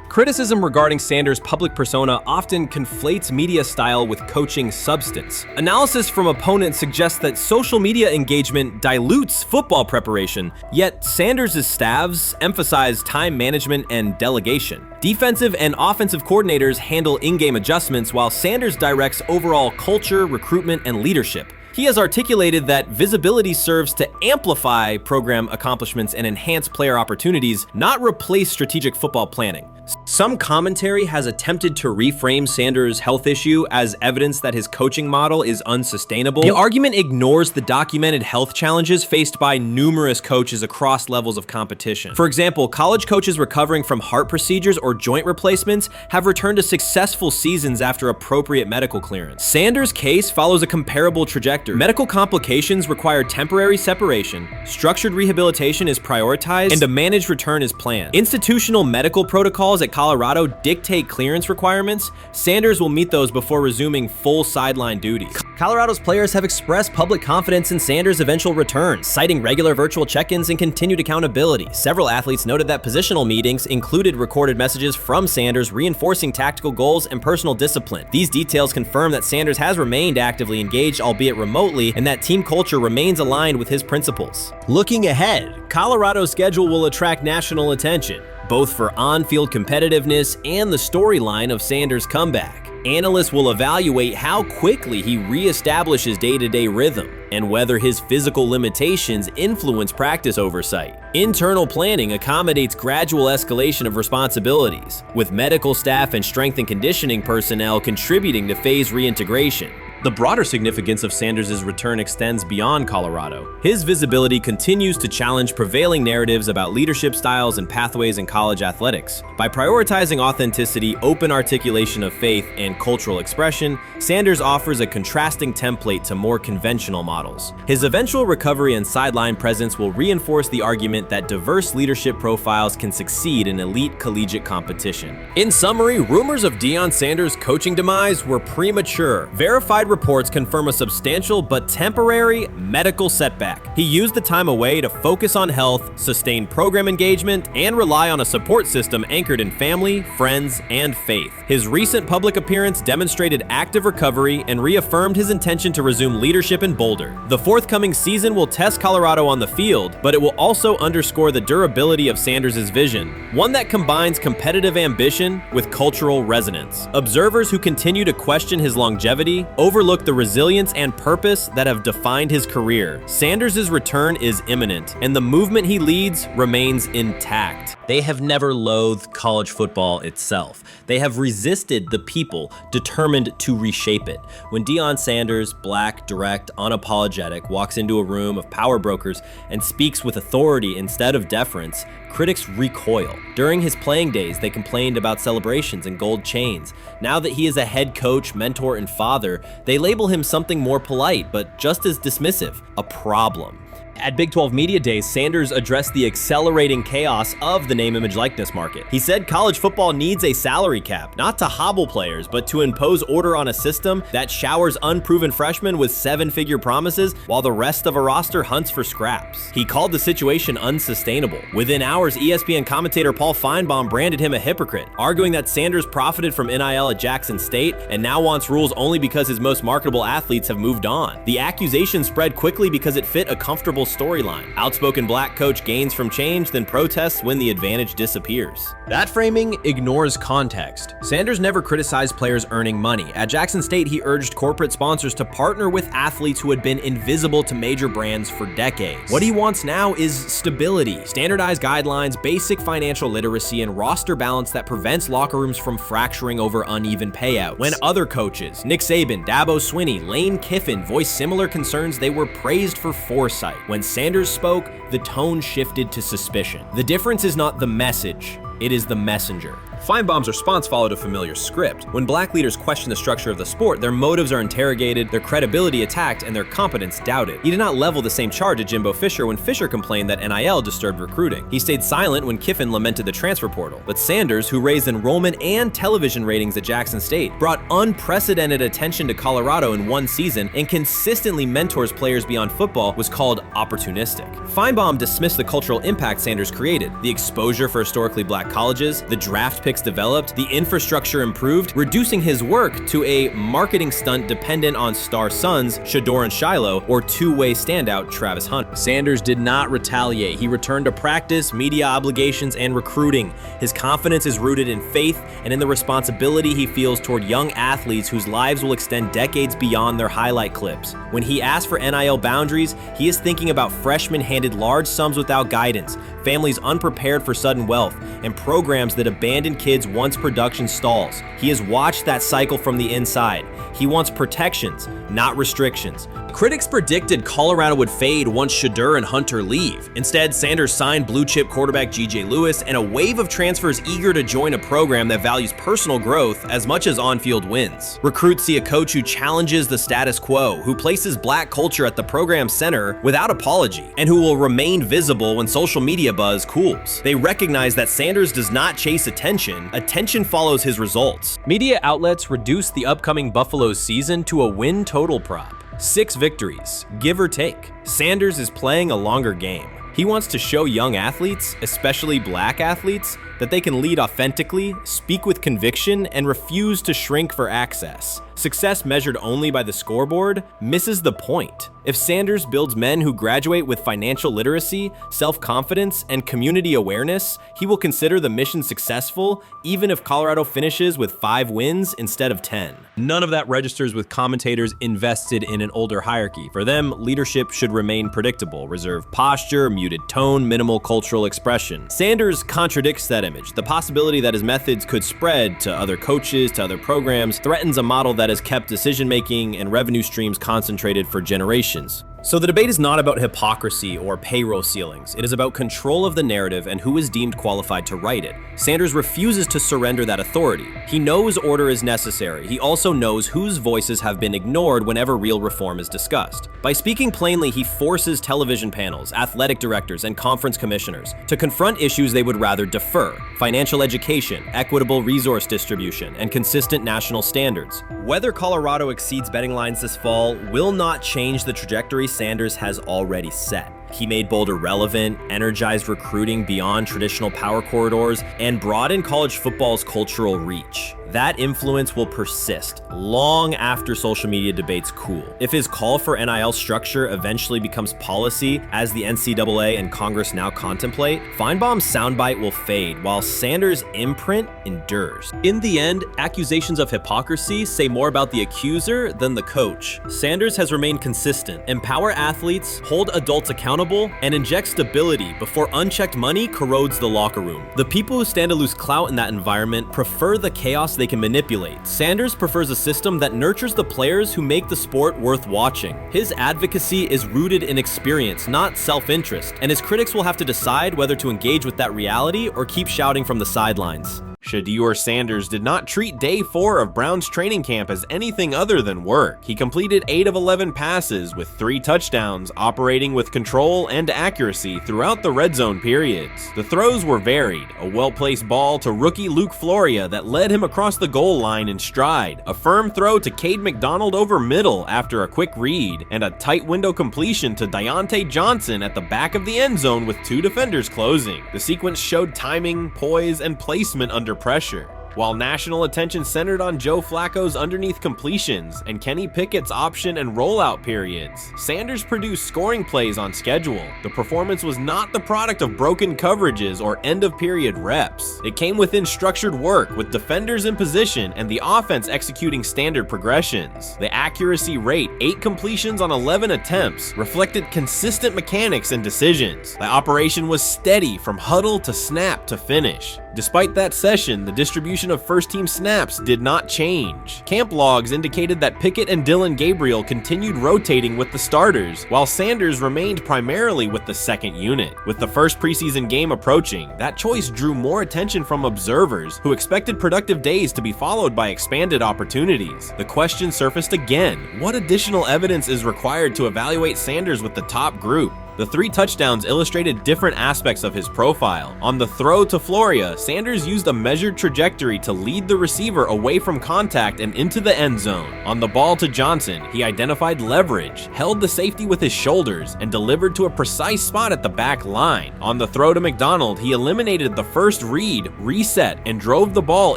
Criticism regarding Sanders' public persona often conflates media style with coaching substance. Analysis from opponents suggests that social media engagement dilutes football preparation, yet Sanders' staffs emphasize time management and delegation. Defensive and offensive coordinators handle in-game adjustments, while Sanders directs overall culture, recruitment, and leadership. He has articulated that visibility serves to amplify program accomplishments and enhance player opportunities, not replace strategic football planning. Some commentary has attempted to reframe Sanders' health issue as evidence that his coaching model is unsustainable. The argument ignores the documented health challenges faced by numerous coaches across levels of competition. For example, college coaches recovering from heart procedures or joint replacements have returned to successful seasons after appropriate medical clearance. Sanders' case follows a comparable trajectory. Medical complications require temporary separation, structured rehabilitation is prioritized, and a managed return is planned. Institutional medical protocols at Colorado dictate clearance requirements. Sanders will meet those before resuming full sideline duties. Colorado's players have expressed public confidence in Sanders' eventual return, citing regular virtual check-ins and continued accountability. Several athletes noted that positional meetings included recorded messages from Sanders reinforcing tactical goals and personal discipline. These details confirm that Sanders has remained actively engaged, albeit remotely, and that team culture remains aligned with his principles. Looking ahead, Colorado's schedule will attract national attention, both for on-field competitiveness and the storyline of Sanders' comeback. Analysts will evaluate how quickly he reestablishes day-to-day rhythm and whether his physical limitations influence practice oversight. Internal planning accommodates gradual escalation of responsibilities, with medical staff and strength and conditioning personnel contributing to phase reintegration. The broader significance of Sanders' return extends beyond Colorado. His visibility continues to challenge prevailing narratives about leadership styles and pathways in college athletics. By prioritizing authenticity, open articulation of faith, and cultural expression, Sanders offers a contrasting template to more conventional models. His eventual recovery and sideline presence will reinforce the argument that diverse leadership profiles can succeed in elite collegiate competition. In summary, rumors of Deion Sanders' coaching demise were premature. Verified reports confirm a substantial but temporary medical setback. He used the time away to focus on health, sustain program engagement, and rely on a support system anchored in family, friends, and faith. His recent public appearance demonstrated active recovery and reaffirmed his intention to resume leadership in Boulder. The forthcoming season will test Colorado on the field, but it will also underscore the durability of Sanders' vision, one that combines competitive ambition with cultural resonance. Observers who continue to question his longevity overlook the resilience and purpose that have defined his career. Sanders' return is imminent, and the movement he leads remains intact. They have never loathed college football itself. They have resisted the people determined to reshape it. When Deion Sanders, black, direct, unapologetic, walks into a room of power brokers and speaks with authority instead of deference, critics recoil. During his playing days, they complained about celebrations and gold chains. Now that he is a head coach, mentor, and father, they label him something more polite, but just as dismissive: a problem. At Big 12 Media Days, Sanders addressed the accelerating chaos of the name, image, likeness market. He said college football needs a salary cap, not to hobble players, but to impose order on a system that showers unproven freshmen with seven-figure promises while the rest of a roster hunts for scraps. He called the situation unsustainable. Within hours, ESPN commentator Paul Feinbaum branded him a hypocrite, arguing that Sanders profited from NIL at Jackson State and now wants rules only because his most marketable athletes have moved on. The accusation spread quickly because it fit a comfortable storyline. Outspoken black coach gains from change, then protests when the advantage disappears. That framing ignores context. Sanders never criticized players earning money. At Jackson State, he urged corporate sponsors to partner with athletes who had been invisible to major brands for decades. What he wants now is stability, standardized guidelines, basic financial literacy, and roster balance that prevents locker rooms from fracturing over uneven payouts. When other coaches, Nick Saban, Dabo Swinney, Lane Kiffin, voiced similar concerns, they were praised for foresight. When Sanders spoke, the tone shifted to suspicion. The difference is not the message, it is the messenger. Feinbaum's response followed a familiar script. When black leaders question the structure of the sport, their motives are interrogated, their credibility attacked, and their competence doubted. He did not level the same charge at Jimbo Fisher when Fisher complained that NIL disturbed recruiting. He stayed silent when Kiffin lamented the transfer portal. But Sanders, who raised enrollment and television ratings at Jackson State, brought unprecedented attention to Colorado in one season and consistently mentors players beyond football, was called opportunistic. Feinbaum dismissed the cultural impact Sanders created: the exposure for historically black colleges, the draft pick developed, the infrastructure improved, reducing his work to a marketing stunt dependent on star sons Shedeur and Shiloh or two-way standout Travis Hunter. Sanders did not retaliate. He returned to practice, media obligations, and recruiting. His confidence is rooted in faith and in the responsibility he feels toward young athletes whose lives will extend decades beyond their highlight clips. When he asks for NIL boundaries, he is thinking about freshmen handed large sums without guidance, families unprepared for sudden wealth, and programs that abandon kids once production stalls. He has watched that cycle from the inside. He wants protections, not restrictions. Critics predicted Colorado would fade once Shedeur and Hunter leave. Instead, Sanders signed blue-chip quarterback G.J. Lewis and a wave of transfers eager to join a program that values personal growth as much as on-field wins. Recruits see a coach who challenges the status quo, who places black culture at the program's center without apology, and who will remain visible when social media buzz cools. They recognize that Sanders does not chase attention. Attention follows his results. Media outlets reduced the upcoming Buffaloes season to a win total prop. 6 victories, give or take. Sanders is playing a longer game. He wants to show young athletes, especially black athletes, that they can lead authentically, speak with conviction, and refuse to shrink for access. Success measured only by the scoreboard misses the point. If Sanders builds men who graduate with financial literacy, self-confidence, and community awareness, he will consider the mission successful, even if Colorado finishes with 5 wins instead of 10. None of that registers with commentators invested in an older hierarchy. For them, leadership should remain predictable: reserved posture, muted tone, minimal cultural expression. Sanders contradicts that image. The possibility that his methods could spread to other coaches, to other programs, threatens a model that that has kept decision-making and revenue streams concentrated for generations. So the debate is not about hypocrisy or payroll ceilings. It is about control of the narrative and who is deemed qualified to write it. Sanders refuses to surrender that authority. He knows order is necessary. He also knows whose voices have been ignored whenever real reform is discussed. By speaking plainly, he forces television panels, athletic directors, and conference commissioners to confront issues they would rather defer: financial education, equitable resource distribution, and consistent national standards. Whether Colorado exceeds betting lines this fall will not change the trajectory Sanders has already set. He made Boulder relevant, energized recruiting beyond traditional power corridors, and broadened college football's cultural reach. That influence will persist long after social media debates cool. If his call for NIL structure eventually becomes policy, as the NCAA and Congress now contemplate, Feinbaum's soundbite will fade, while Sanders' imprint endures. In the end, accusations of hypocrisy say more about the accuser than the coach. Sanders has remained consistent: empower athletes, hold adults accountable, and inject stability before unchecked money corrodes the locker room. The people who stand to lose clout in that environment prefer the chaos they can manipulate. Sanders prefers a system that nurtures the players who make the sport worth watching. His advocacy is rooted in experience, not self-interest, and his critics will have to decide whether to engage with that reality or keep shouting from the sidelines. Shedeur Sanders did not treat day 4 of Brown's training camp as anything other than work. He completed 8 of 11 passes with 3 touchdowns, operating with control and accuracy throughout the red zone periods. The throws were varied: a well-placed ball to rookie Luke Floria that led him across the goal line in stride, a firm throw to Cade McDonald over middle after a quick read, and a tight window completion to Deontay Johnson at the back of the end zone with 2 defenders closing. The sequence showed timing, poise, and placement under pressure. While national attention centered on Joe Flacco's underneath completions and Kenny Pickett's option and rollout periods, Sanders produced scoring plays on schedule. The performance was not the product of broken coverages or end-of-period reps. It came within structured work, with defenders in position and the offense executing standard progressions. The accuracy rate, 8 completions on 11 attempts, reflected consistent mechanics and decisions. The operation was steady from huddle to snap to finish. Despite that session, the distribution of first-team snaps did not change. Camp logs indicated that Pickett and Dillon Gabriel continued rotating with the starters, while Sanders remained primarily with the second unit. With the first preseason game approaching, that choice drew more attention from observers who expected productive days to be followed by expanded opportunities. The question surfaced again: what additional evidence is required to evaluate Sanders with the top group? The 3 touchdowns illustrated different aspects of his profile. On the throw to Floria, Sanders used a measured trajectory to lead the receiver away from contact and into the end zone. On the ball to Johnson, he identified leverage, held the safety with his shoulders, and delivered to a precise spot at the back line. On the throw to McDonald, he eliminated the first read, reset, and drove the ball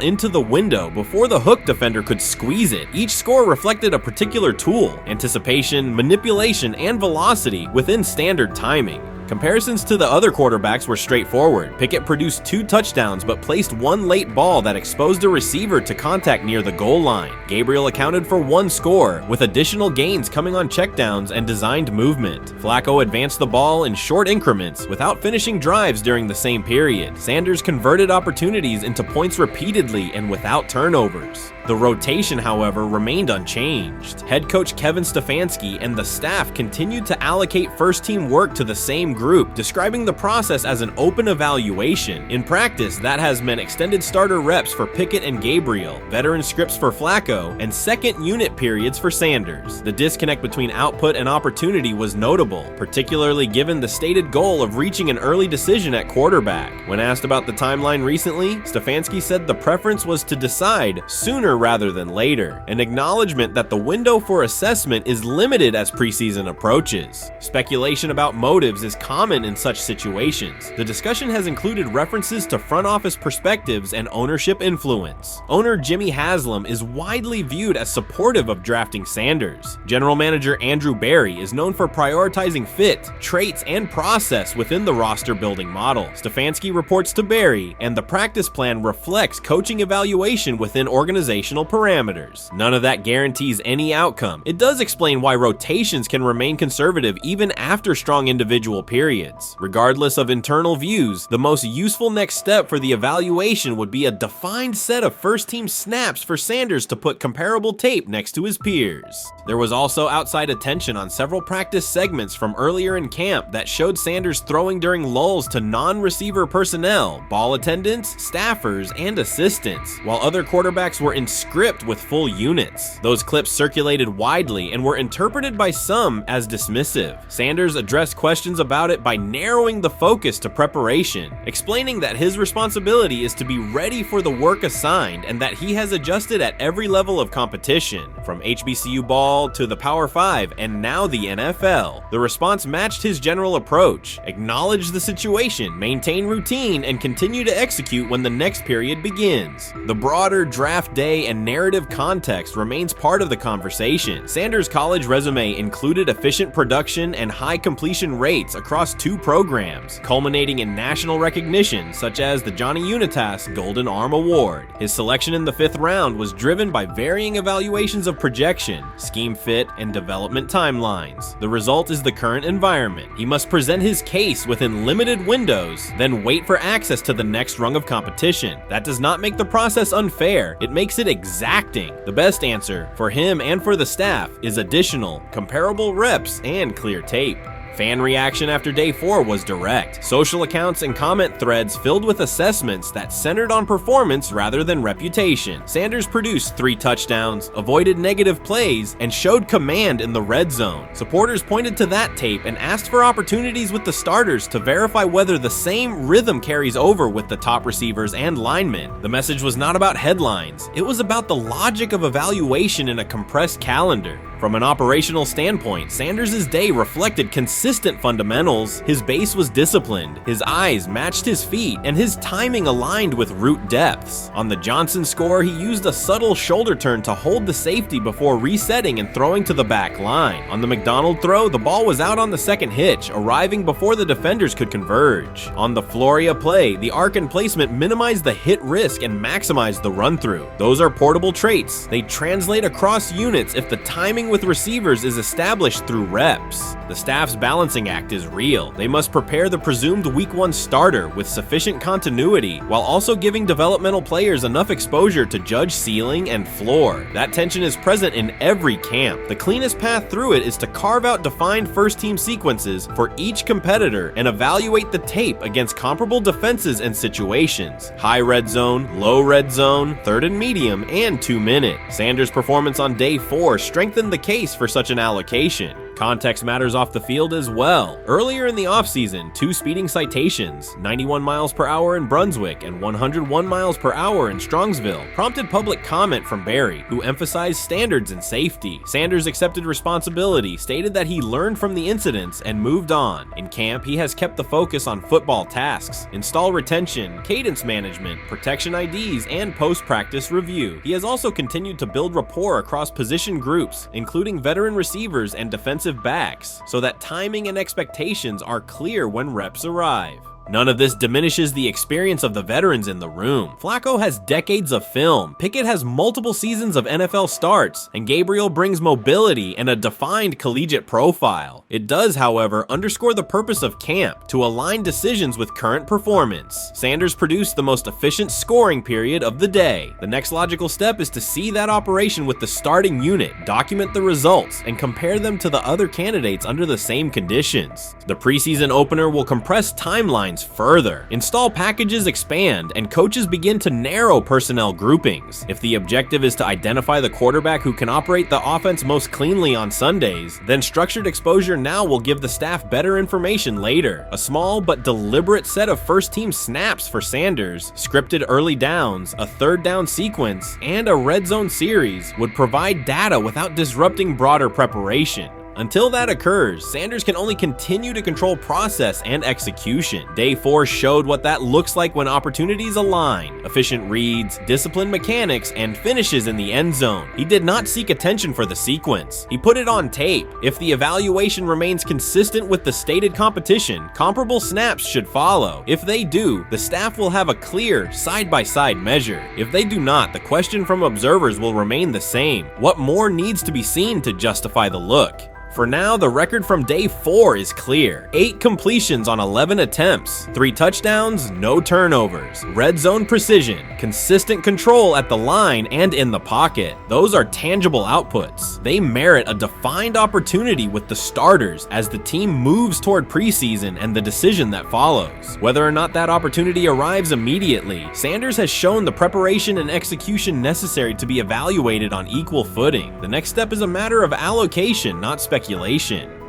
into the window before the hook defender could squeeze it. Each score reflected a particular tool: anticipation, manipulation, and velocity within standard timing. Comparisons to the other quarterbacks were straightforward. Pickett produced 2 touchdowns but placed 1 late ball that exposed a receiver to contact near the goal line. Gabriel accounted for 1 score, with additional gains coming on checkdowns and designed movement. Flacco advanced the ball in short increments without finishing drives during the same period. Sanders converted opportunities into points repeatedly and without turnovers. The rotation, however, remained unchanged. Head coach Kevin Stefanski and the staff continued to allocate first-team work to the same group, describing the process as an open evaluation. In practice, that has meant extended starter reps for Pickett and Gabriel, veteran scripts for Flacco, and second unit periods for Sanders. The disconnect between output and opportunity was notable, particularly given the stated goal of reaching an early decision at quarterback. When asked about the timeline recently, Stefanski said the preference was to decide sooner rather than later, an acknowledgement that the window for assessment is limited as preseason approaches. Speculation about motives is common in such situations. The discussion has included references to front office perspectives and ownership influence. Owner Jimmy Haslam is widely viewed as supportive of drafting Sanders. General manager Andrew Berry is known for prioritizing fit, traits, and process within the roster building model. Stefanski reports to Berry, and the practice plan reflects coaching evaluation within organizational operational parameters. None of that guarantees any outcome. It does explain why rotations can remain conservative even after strong individual periods. Regardless of internal views, the most useful next step for the evaluation would be a defined set of first-team snaps for Sanders to put comparable tape next to his peers. There was also outside attention on several practice segments from earlier in camp that showed Sanders throwing during lulls to non-receiver personnel, ball attendants, staffers, and assistants, while other quarterbacks were in script with full units. Those clips circulated widely and were interpreted by some as dismissive. Sanders addressed questions about it by narrowing the focus to preparation, explaining that his responsibility is to be ready for the work assigned and that he has adjusted at every level of competition, from HBCU ball to the Power 5 and now the NFL. The response matched his general approach: acknowledge the situation, maintain routine, and continue to execute when the next period begins. The broader draft day and narrative context remains part of the conversation. Sanders' college resume included efficient production and high completion rates across 2 programs, culminating in national recognition such as the Johnny Unitas Golden Arm Award. His selection in the 5th round was driven by varying evaluations of projection, scheme fit, and development timelines. The result is the current environment. He must present his case within limited windows, then wait for access to the next rung of competition. That does not make the process unfair, it makes it exacting. The best answer, for him and for the staff, is additional, comparable reps and clear tape. Fan reaction after day 4 was direct. Social accounts and comment threads filled with assessments that centered on performance rather than reputation. Sanders produced 3 touchdowns, avoided negative plays, and showed command in the red zone. Supporters pointed to that tape and asked for opportunities with the starters to verify whether the same rhythm carries over with the top receivers and linemen. The message was not about headlines. It was about the logic of evaluation in a compressed calendar. From an operational standpoint, Sanders' day reflected consistent fundamentals. His base was disciplined, his eyes matched his feet, and his timing aligned with route depths. On the Johnson score, he used a subtle shoulder turn to hold the safety before resetting and throwing to the back line. On the McDonald throw, the ball was out on the second hitch, arriving before the defenders could converge. On the Floria play, the arc and placement minimized the hit risk and maximized the run-through. Those are portable traits. They translate across units if the timing with receivers is established through reps. The staff's balancing act is real. They must prepare the presumed week 1 starter with sufficient continuity while also giving developmental players enough exposure to judge ceiling and floor. That tension is present in every camp. The cleanest path through it is to carve out defined first-team sequences for each competitor and evaluate the tape against comparable defenses and situations: high red zone, low red zone, 3rd and medium, and 2-minute. Sanders' performance on day 4 strengthened the case for such an allocation. Context matters off the field as well. Earlier in the offseason, 2 speeding citations, 91 miles per hour in Brunswick and 101 miles per hour in Strongsville, prompted public comment from Barry, who emphasized standards and safety. Sanders accepted responsibility, stated that he learned from the incidents and moved on. In camp, he has kept the focus on football tasks, install retention, cadence management, protection IDs, and post-practice review. He has also continued to build rapport across position groups, including veteran receivers and defensive backs, so that timing and expectations are clear when reps arrive. None of this diminishes the experience of the veterans in the room. Flacco has decades of film, Pickett has multiple seasons of NFL starts, and Gabriel brings mobility and a defined collegiate profile. It does, however, underscore the purpose of camp, to align decisions with current performance. Sanders produced the most efficient scoring period of the day. The next logical step is to see that operation with the starting unit, document the results, and compare them to the other candidates under the same conditions. The preseason opener will compress timelines further. Install packages expand, and coaches begin to narrow personnel groupings. If the objective is to identify the quarterback who can operate the offense most cleanly on Sundays, then structured exposure now will give the staff better information later. A small but deliberate set of first-team snaps for Sanders, scripted early downs, a 3rd down sequence, and a red zone series would provide data without disrupting broader preparation. Until that occurs, Sanders can only continue to control process and execution. Day 4 showed what that looks like when opportunities align. Efficient reads, disciplined mechanics, and finishes in the end zone. He did not seek attention for the sequence. He put it on tape. If the evaluation remains consistent with the stated competition, comparable snaps should follow. If they do, the staff will have a clear, side-by-side measure. If they do not, the question from observers will remain the same. What more needs to be seen to justify the look? For now, the record from day 4 is clear. 8 completions on 11 attempts, 3 touchdowns, no turnovers, red zone precision, consistent control at the line and in the pocket. Those are tangible outputs. They merit a defined opportunity with the starters as the team moves toward preseason and the decision that follows. Whether or not that opportunity arrives immediately, Sanders has shown the preparation and execution necessary to be evaluated on equal footing. The next step is a matter of allocation, not speculation.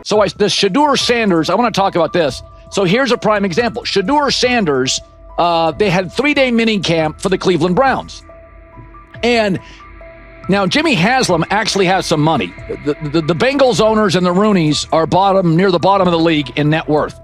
So the Shedeur Sanders, I want to talk about this. So here's a prime example. Shedeur Sanders, they had 3-day mini camp for the Cleveland Browns. And now Jimmy Haslam actually has some money. The Bengals owners and the Rooneys are near the bottom of the league in net worth.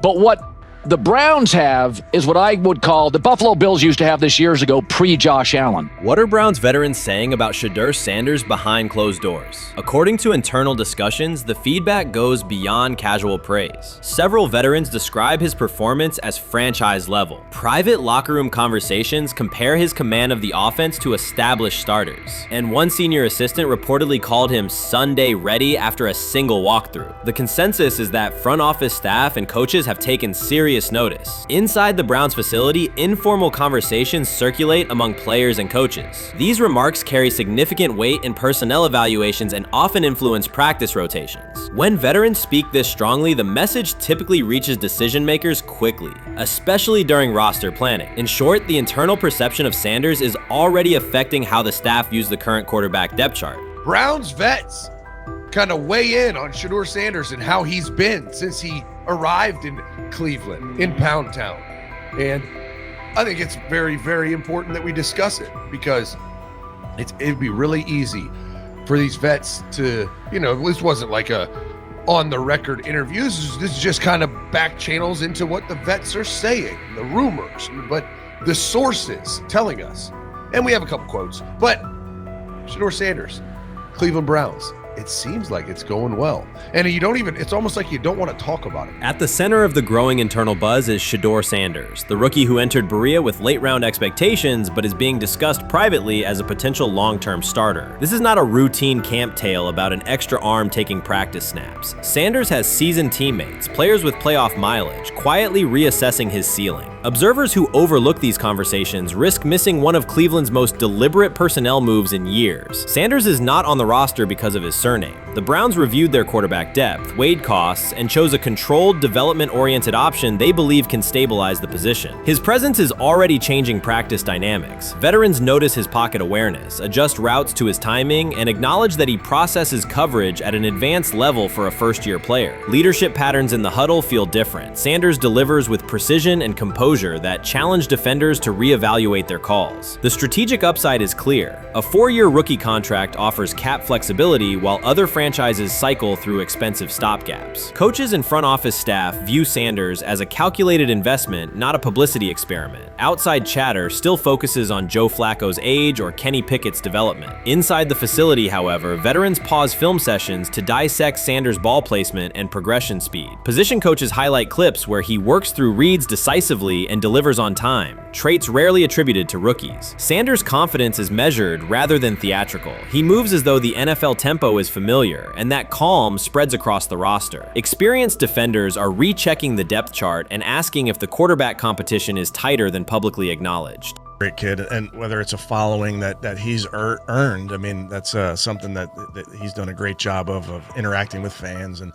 But what the Browns have is what I would call the Buffalo Bills used to have this years ago, pre-Josh Allen. What are Browns veterans saying about Shedeur Sanders behind closed doors? According to internal discussions, the feedback goes beyond casual praise. Several veterans describe his performance as franchise level. Private locker room conversations compare his command of the offense to established starters. And one senior assistant reportedly called him Sunday ready after a single walkthrough. The consensus is that front office staff and coaches have taken serious notice. Inside the Browns facility, informal conversations circulate among players and coaches. These remarks carry significant weight in personnel evaluations and often influence practice rotations. When veterans speak this strongly, the message typically reaches decision makers quickly, especially during roster planning. In short, the internal perception of Sanders is already affecting how the staff views the current quarterback depth chart. Browns vets kind of weigh in on Shedeur Sanders and how he's been since he arrived in Cleveland, in Pound Town. And I think it's very, very important that we discuss it because it'd be really easy for these vets to, this wasn't like a on the record interviews. This is just kind of back channels into what the vets are saying, the rumors, but the sources telling us. And we have a couple quotes, but Shedeur Sanders, Cleveland Browns, it seems like it's going well. And it's almost like you don't want to talk about it. At the center of the growing internal buzz is Shedeur Sanders, the rookie who entered Berea with late round expectations but is being discussed privately as a potential long-term starter. This is not a routine camp tale about an extra arm taking practice snaps. Sanders has seasoned teammates, players with playoff mileage, quietly reassessing his ceiling. Observers who overlook these conversations risk missing one of Cleveland's most deliberate personnel moves in years. Sanders is not on the roster because of his surname. The Browns reviewed their quarterback depth, weighed costs, and chose a controlled, development-oriented option they believe can stabilize the position. His presence is already changing practice dynamics. Veterans notice his pocket awareness, adjust routes to his timing, and acknowledge that he processes coverage at an advanced level for a first-year player. Leadership patterns in the huddle feel different. Sanders delivers with precision and composure that challenge defenders to reevaluate their calls. The strategic upside is clear. A 4-year rookie contract offers cap flexibility while other franchises cycle through expensive stopgaps. Coaches and front office staff view Sanders as a calculated investment, not a publicity experiment. Outside chatter still focuses on Joe Flacco's age or Kenny Pickett's development. Inside the facility, however, veterans pause film sessions to dissect Sanders' ball placement and progression speed. Position coaches highlight clips where he works through reads decisively and delivers on time, traits rarely attributed to rookies. Sanders' confidence is measured rather than theatrical. He moves as though the NFL tempo is familiar, and that calm spreads across the roster. Experienced defenders are rechecking the depth chart and asking if the quarterback competition is tighter than publicly acknowledged. Great kid, and whether it's a following that he's earned, I mean, that's something that he's done a great job of interacting with fans, and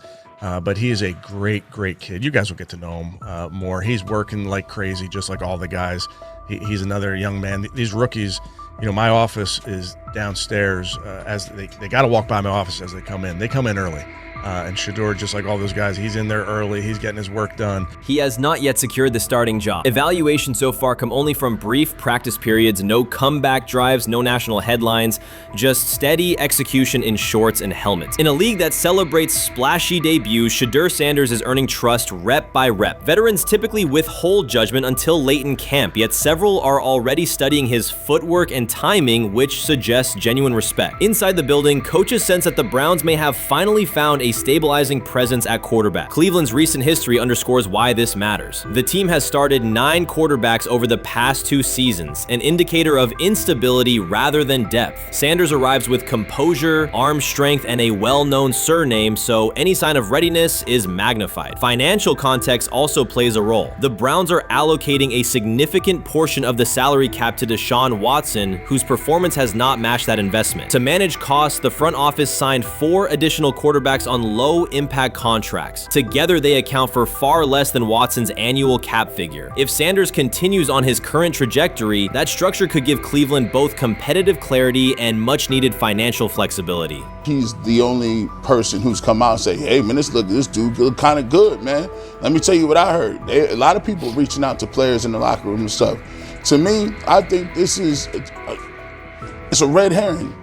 but he is a great kid. You guys will get to know him more. He's working like crazy, just like all the guys. He's another young man. These rookies, my office is downstairs. As they got to walk by my office as they come in. They come in early. And Shedeur, just like all those guys, he's in there early. He's getting his work done. He has not yet secured the starting job. Evaluations so far come only from brief practice periods, no comeback drives, no national headlines, just steady execution in shorts and helmets. In a league that celebrates splashy debuts, Shedeur Sanders is earning trust rep by rep. Veterans typically withhold judgment until late in camp, yet several are already studying his footwork and timing, which suggests genuine respect. Inside the building, coaches sense that the Browns may have finally found a stabilizing presence at quarterback. Cleveland's recent history underscores why this matters. The team has started 9 quarterbacks over the past 2 seasons, an indicator of instability rather than depth. Sanders arrives with composure, arm strength, and a well-known surname, so any sign of readiness is magnified. Financial context also plays a role. The Browns are allocating a significant portion of the salary cap to Deshaun Watson, whose performance has not matched that investment. To manage costs, the front office signed 4 additional quarterbacks on low-impact contracts. Together, they account for far less than Watson's annual cap figure. If Sanders continues on his current trajectory, that structure could give Cleveland both competitive clarity and much-needed financial flexibility. He's the only person who's come out and say, hey, man, this dude look kind of good, man. Let me tell you what I heard. A lot of people reaching out to players in the locker room and stuff. To me, I think this is it's a red herring.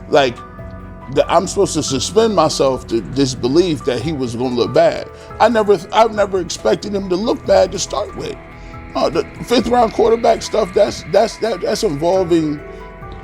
Like, I'm supposed to suspend myself to this belief that he was going to look bad. I've never expected him to look bad to start with. The 5th round quarterback stuff, that's involving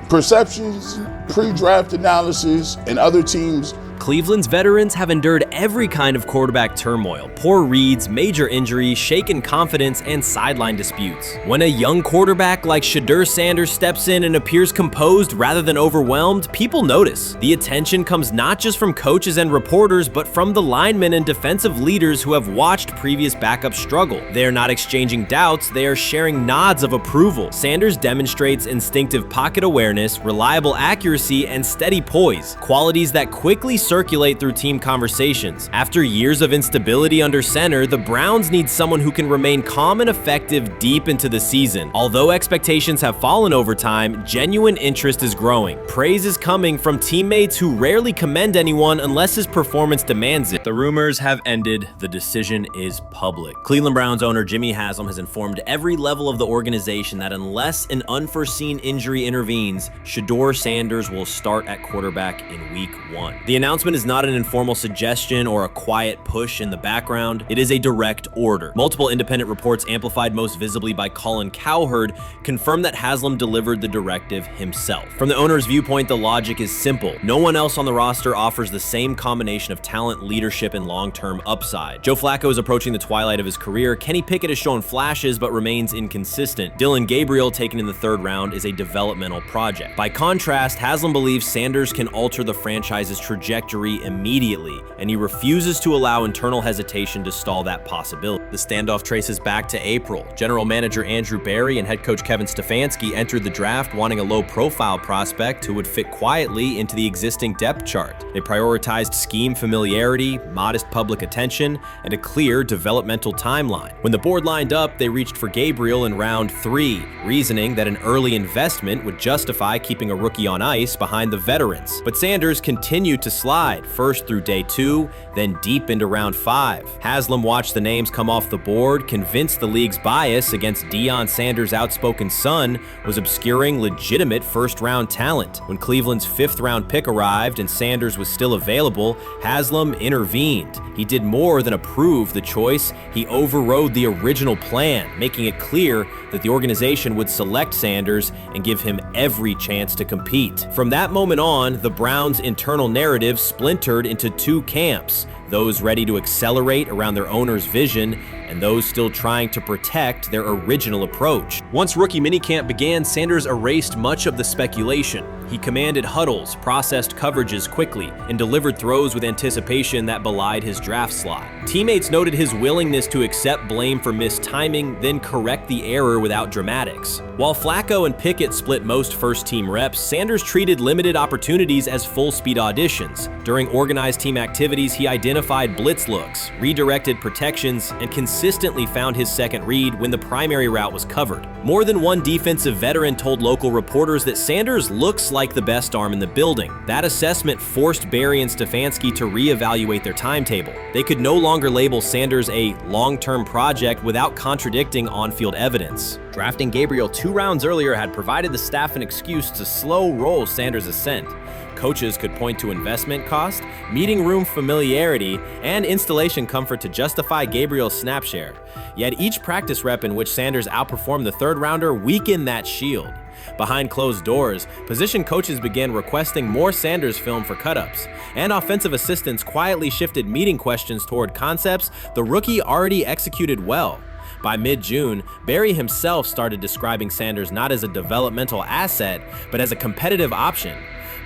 perceptions, pre-draft analysis, and other teams. Cleveland's veterans have endured every kind of quarterback turmoil, poor reads, major injuries, shaken confidence, and sideline disputes. When a young quarterback like Shedeur Sanders steps in and appears composed rather than overwhelmed, people notice. The attention comes not just from coaches and reporters, but from the linemen and defensive leaders who have watched previous backups struggle. They are not exchanging doubts, they are sharing nods of approval. Sanders demonstrates instinctive pocket awareness, reliable accuracy, and steady poise, qualities that quickly circulate through team conversations. After years of instability under center, the Browns need someone who can remain calm and effective deep into the season. Although expectations have fallen over time, genuine interest is growing. Praise is coming from teammates who rarely commend anyone unless his performance demands it. The rumors have ended. The decision is public. Cleveland Browns owner Jimmy Haslam has informed every level of the organization that unless an unforeseen injury intervenes, Shedeur Sanders will start at quarterback in week 1. The announcement is not an informal suggestion or a quiet push in the background. It is a direct order. Multiple independent reports, amplified most visibly by Colin Cowherd, confirm that Haslam delivered the directive himself. From the owner's viewpoint, the logic is simple. No one else on the roster offers the same combination of talent, leadership, and long-term upside. Joe Flacco is approaching the twilight of his career. Kenny Pickett has shown flashes but remains inconsistent. Dylan Gabriel, taken in the 3rd round, is a developmental project. By contrast, Haslam believes Sanders can alter the franchise's trajectory immediately, and he refuses to allow internal hesitation to stall that possibility. The standoff traces back to April. General manager Andrew Berry and head coach Kevin Stefanski entered the draft wanting a low-profile prospect who would fit quietly into the existing depth chart. They prioritized scheme familiarity, modest public attention, and a clear developmental timeline. When the board lined up, they reached for Gabriel in round 3, reasoning that an early investment would justify keeping a rookie on ice behind the veterans. But Sanders continued to slide, first through day 2, then deep into round 5. Haslam watched the names come off the board, convinced the league's bias against Deion Sanders' outspoken son was obscuring legitimate first-round talent. When Cleveland's 5th-round pick arrived and Sanders was still available, Haslam intervened. He did more than approve the choice, he overrode the original plan, making it clear that the organization would select Sanders and give him every chance to compete. From that moment on, the Browns' internal narrative splintered into 2 camps, those ready to accelerate around their owner's vision and those still trying to protect their original approach. Once rookie minicamp began, Sanders erased much of the speculation. He commanded huddles, processed coverages quickly, and delivered throws with anticipation that belied his draft slot. Teammates noted his willingness to accept blame for missed timing, then correct the error without dramatics. While Flacco and Pickett split most first-team reps, Sanders treated limited opportunities as full-speed auditions. During organized team activities, he identified blitz looks, redirected protections, and consistently found his second read when the primary route was covered. More than one defensive veteran told local reporters that Sanders looks like like the best arm in the building. That assessment forced Barry and Stefanski to reevaluate their timetable. They could no longer label Sanders a long-term project without contradicting on-field evidence. Drafting Gabriel 2 rounds earlier had provided the staff an excuse to slow roll Sanders' ascent. Coaches could point to investment cost, meeting room familiarity, and installation comfort to justify Gabriel's snap share. Yet each practice rep in which Sanders outperformed the third rounder weakened that shield. Behind closed doors, position coaches began requesting more Sanders film for cut-ups, and offensive assistants quietly shifted meeting questions toward concepts the rookie already executed well. By mid-June, Barry himself started describing Sanders not as a developmental asset, but as a competitive option.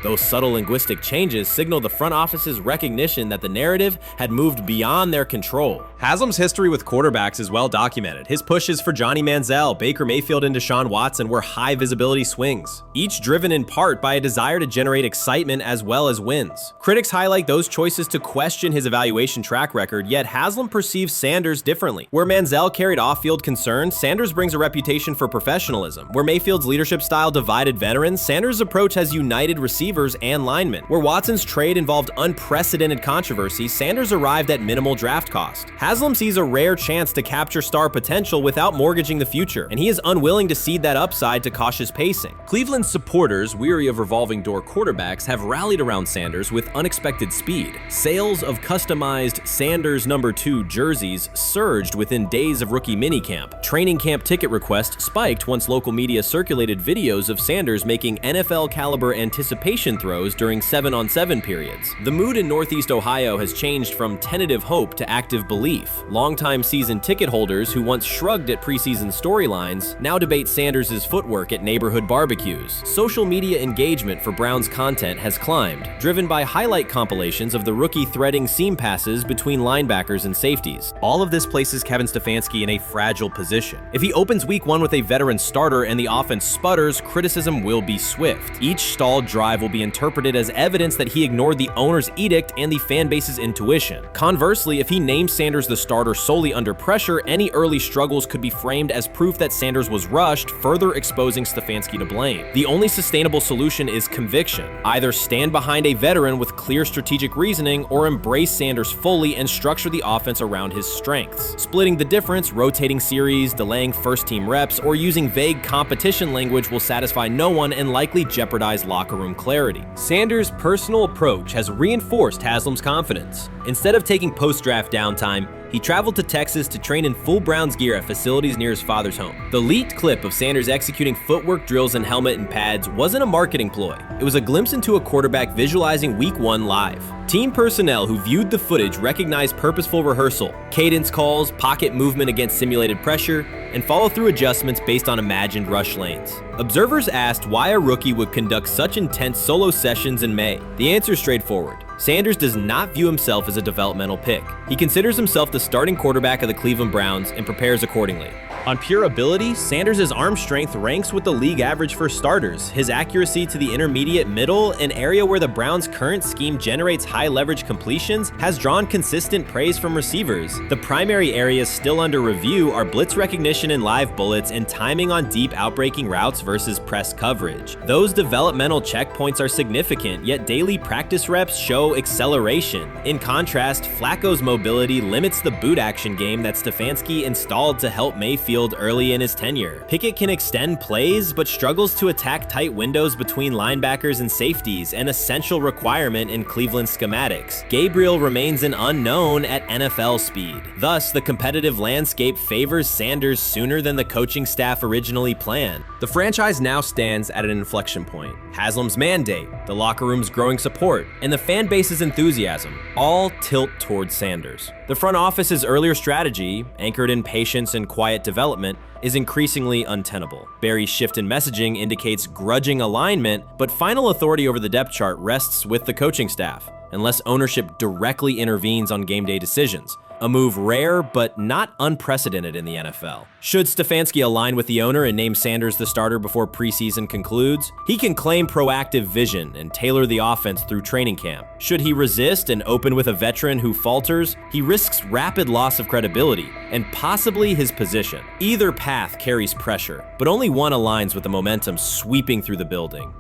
Those subtle linguistic changes signal the front office's recognition that the narrative had moved beyond their control. Haslam's history with quarterbacks is well documented. His pushes for Johnny Manziel, Baker Mayfield, and Deshaun Watson were high visibility swings, each driven in part by a desire to generate excitement as well as wins. Critics highlight those choices to question his evaluation track record, yet Haslam perceives Sanders differently. Where Manziel carried off-field concerns, Sanders brings a reputation for professionalism. Where Mayfield's leadership style divided veterans, Sanders' approach has united receivers and linemen. Where Watson's trade involved unprecedented controversy, Sanders arrived at minimal draft cost. Haslam sees a rare chance to capture star potential without mortgaging the future, and he is unwilling to cede that upside to cautious pacing. Cleveland's supporters, weary of revolving door quarterbacks, have rallied around Sanders with unexpected speed. Sales of customized Sanders number 2 jerseys surged within days of rookie minicamp. Training camp ticket requests spiked once local media circulated videos of Sanders making NFL-caliber anticipation throws during 7-on-7 periods. The mood in Northeast Ohio has changed from tentative hope to active belief. Longtime season ticket holders who once shrugged at preseason storylines now debate Sanders' footwork at neighborhood barbecues. Social media engagement for Brown's content has climbed, driven by highlight compilations of the rookie threading seam passes between linebackers and safeties. All of this places Kevin Stefanski in a fragile position. If he opens week 1 with a veteran starter and the offense sputters, criticism will be swift. Each stalled drive will be interpreted as evidence that he ignored the owner's edict and the fan base's intuition. Conversely, if he names Sanders the starter solely under pressure, any early struggles could be framed as proof that Sanders was rushed, further exposing Stefanski to blame. The only sustainable solution is conviction. Either stand behind a veteran with clear strategic reasoning or embrace Sanders fully and structure the offense around his strengths. Splitting the difference, rotating series, delaying first-team reps, or using vague competition language will satisfy no one and likely jeopardize locker room clarity. Sanders' personal approach has reinforced Haslam's confidence. Instead of taking post-draft downtime, he traveled to Texas to train in full Browns gear at facilities near his father's home. The leaked clip of Sanders executing footwork drills in helmet and pads wasn't a marketing ploy. It was a glimpse into a quarterback visualizing Week 1 live. Team personnel who viewed the footage recognized purposeful rehearsal, cadence calls, pocket movement against simulated pressure, and follow-through adjustments based on imagined rush lanes. Observers asked why a rookie would conduct such intense solo sessions in May. The answer is straightforward. Sanders does not view himself as a developmental pick. He considers himself the starting quarterback of the Cleveland Browns and prepares accordingly. On pure ability, Sanders' arm strength ranks with the league average for starters. His accuracy to the intermediate middle, an area where the Browns' current scheme generates high leverage completions, has drawn consistent praise from receivers. The primary areas still under review are blitz recognition and live bullets and timing on deep outbreaking routes versus press coverage. Those developmental checkpoints are significant, yet daily practice reps show acceleration. In contrast, Flacco's mobility limits the boot action game that Stefanski installed to help Mayfield early in his tenure. Pickett can extend plays, but struggles to attack tight windows between linebackers and safeties, an essential requirement in Cleveland schematics. Gabriel remains an unknown at NFL speed. Thus, the competitive landscape favors Sanders sooner than the coaching staff originally planned. The franchise now stands at an inflection point. Haslam's mandate, the locker room's growing support, and the fan base's enthusiasm all tilt towards Sanders. The front office's earlier strategy, anchored in patience and quiet development, is increasingly untenable. Barry's shift in messaging indicates grudging alignment, but final authority over the depth chart rests with the coaching staff, unless ownership directly intervenes on game day decisions. A move rare but not unprecedented in the NFL. Should Stefanski align with the owner and name Sanders the starter before preseason concludes, he can claim proactive vision and tailor the offense through training camp. Should he resist and open with a veteran who falters, he risks rapid loss of credibility and possibly his position. Either path carries pressure, but only one aligns with the momentum sweeping through the building.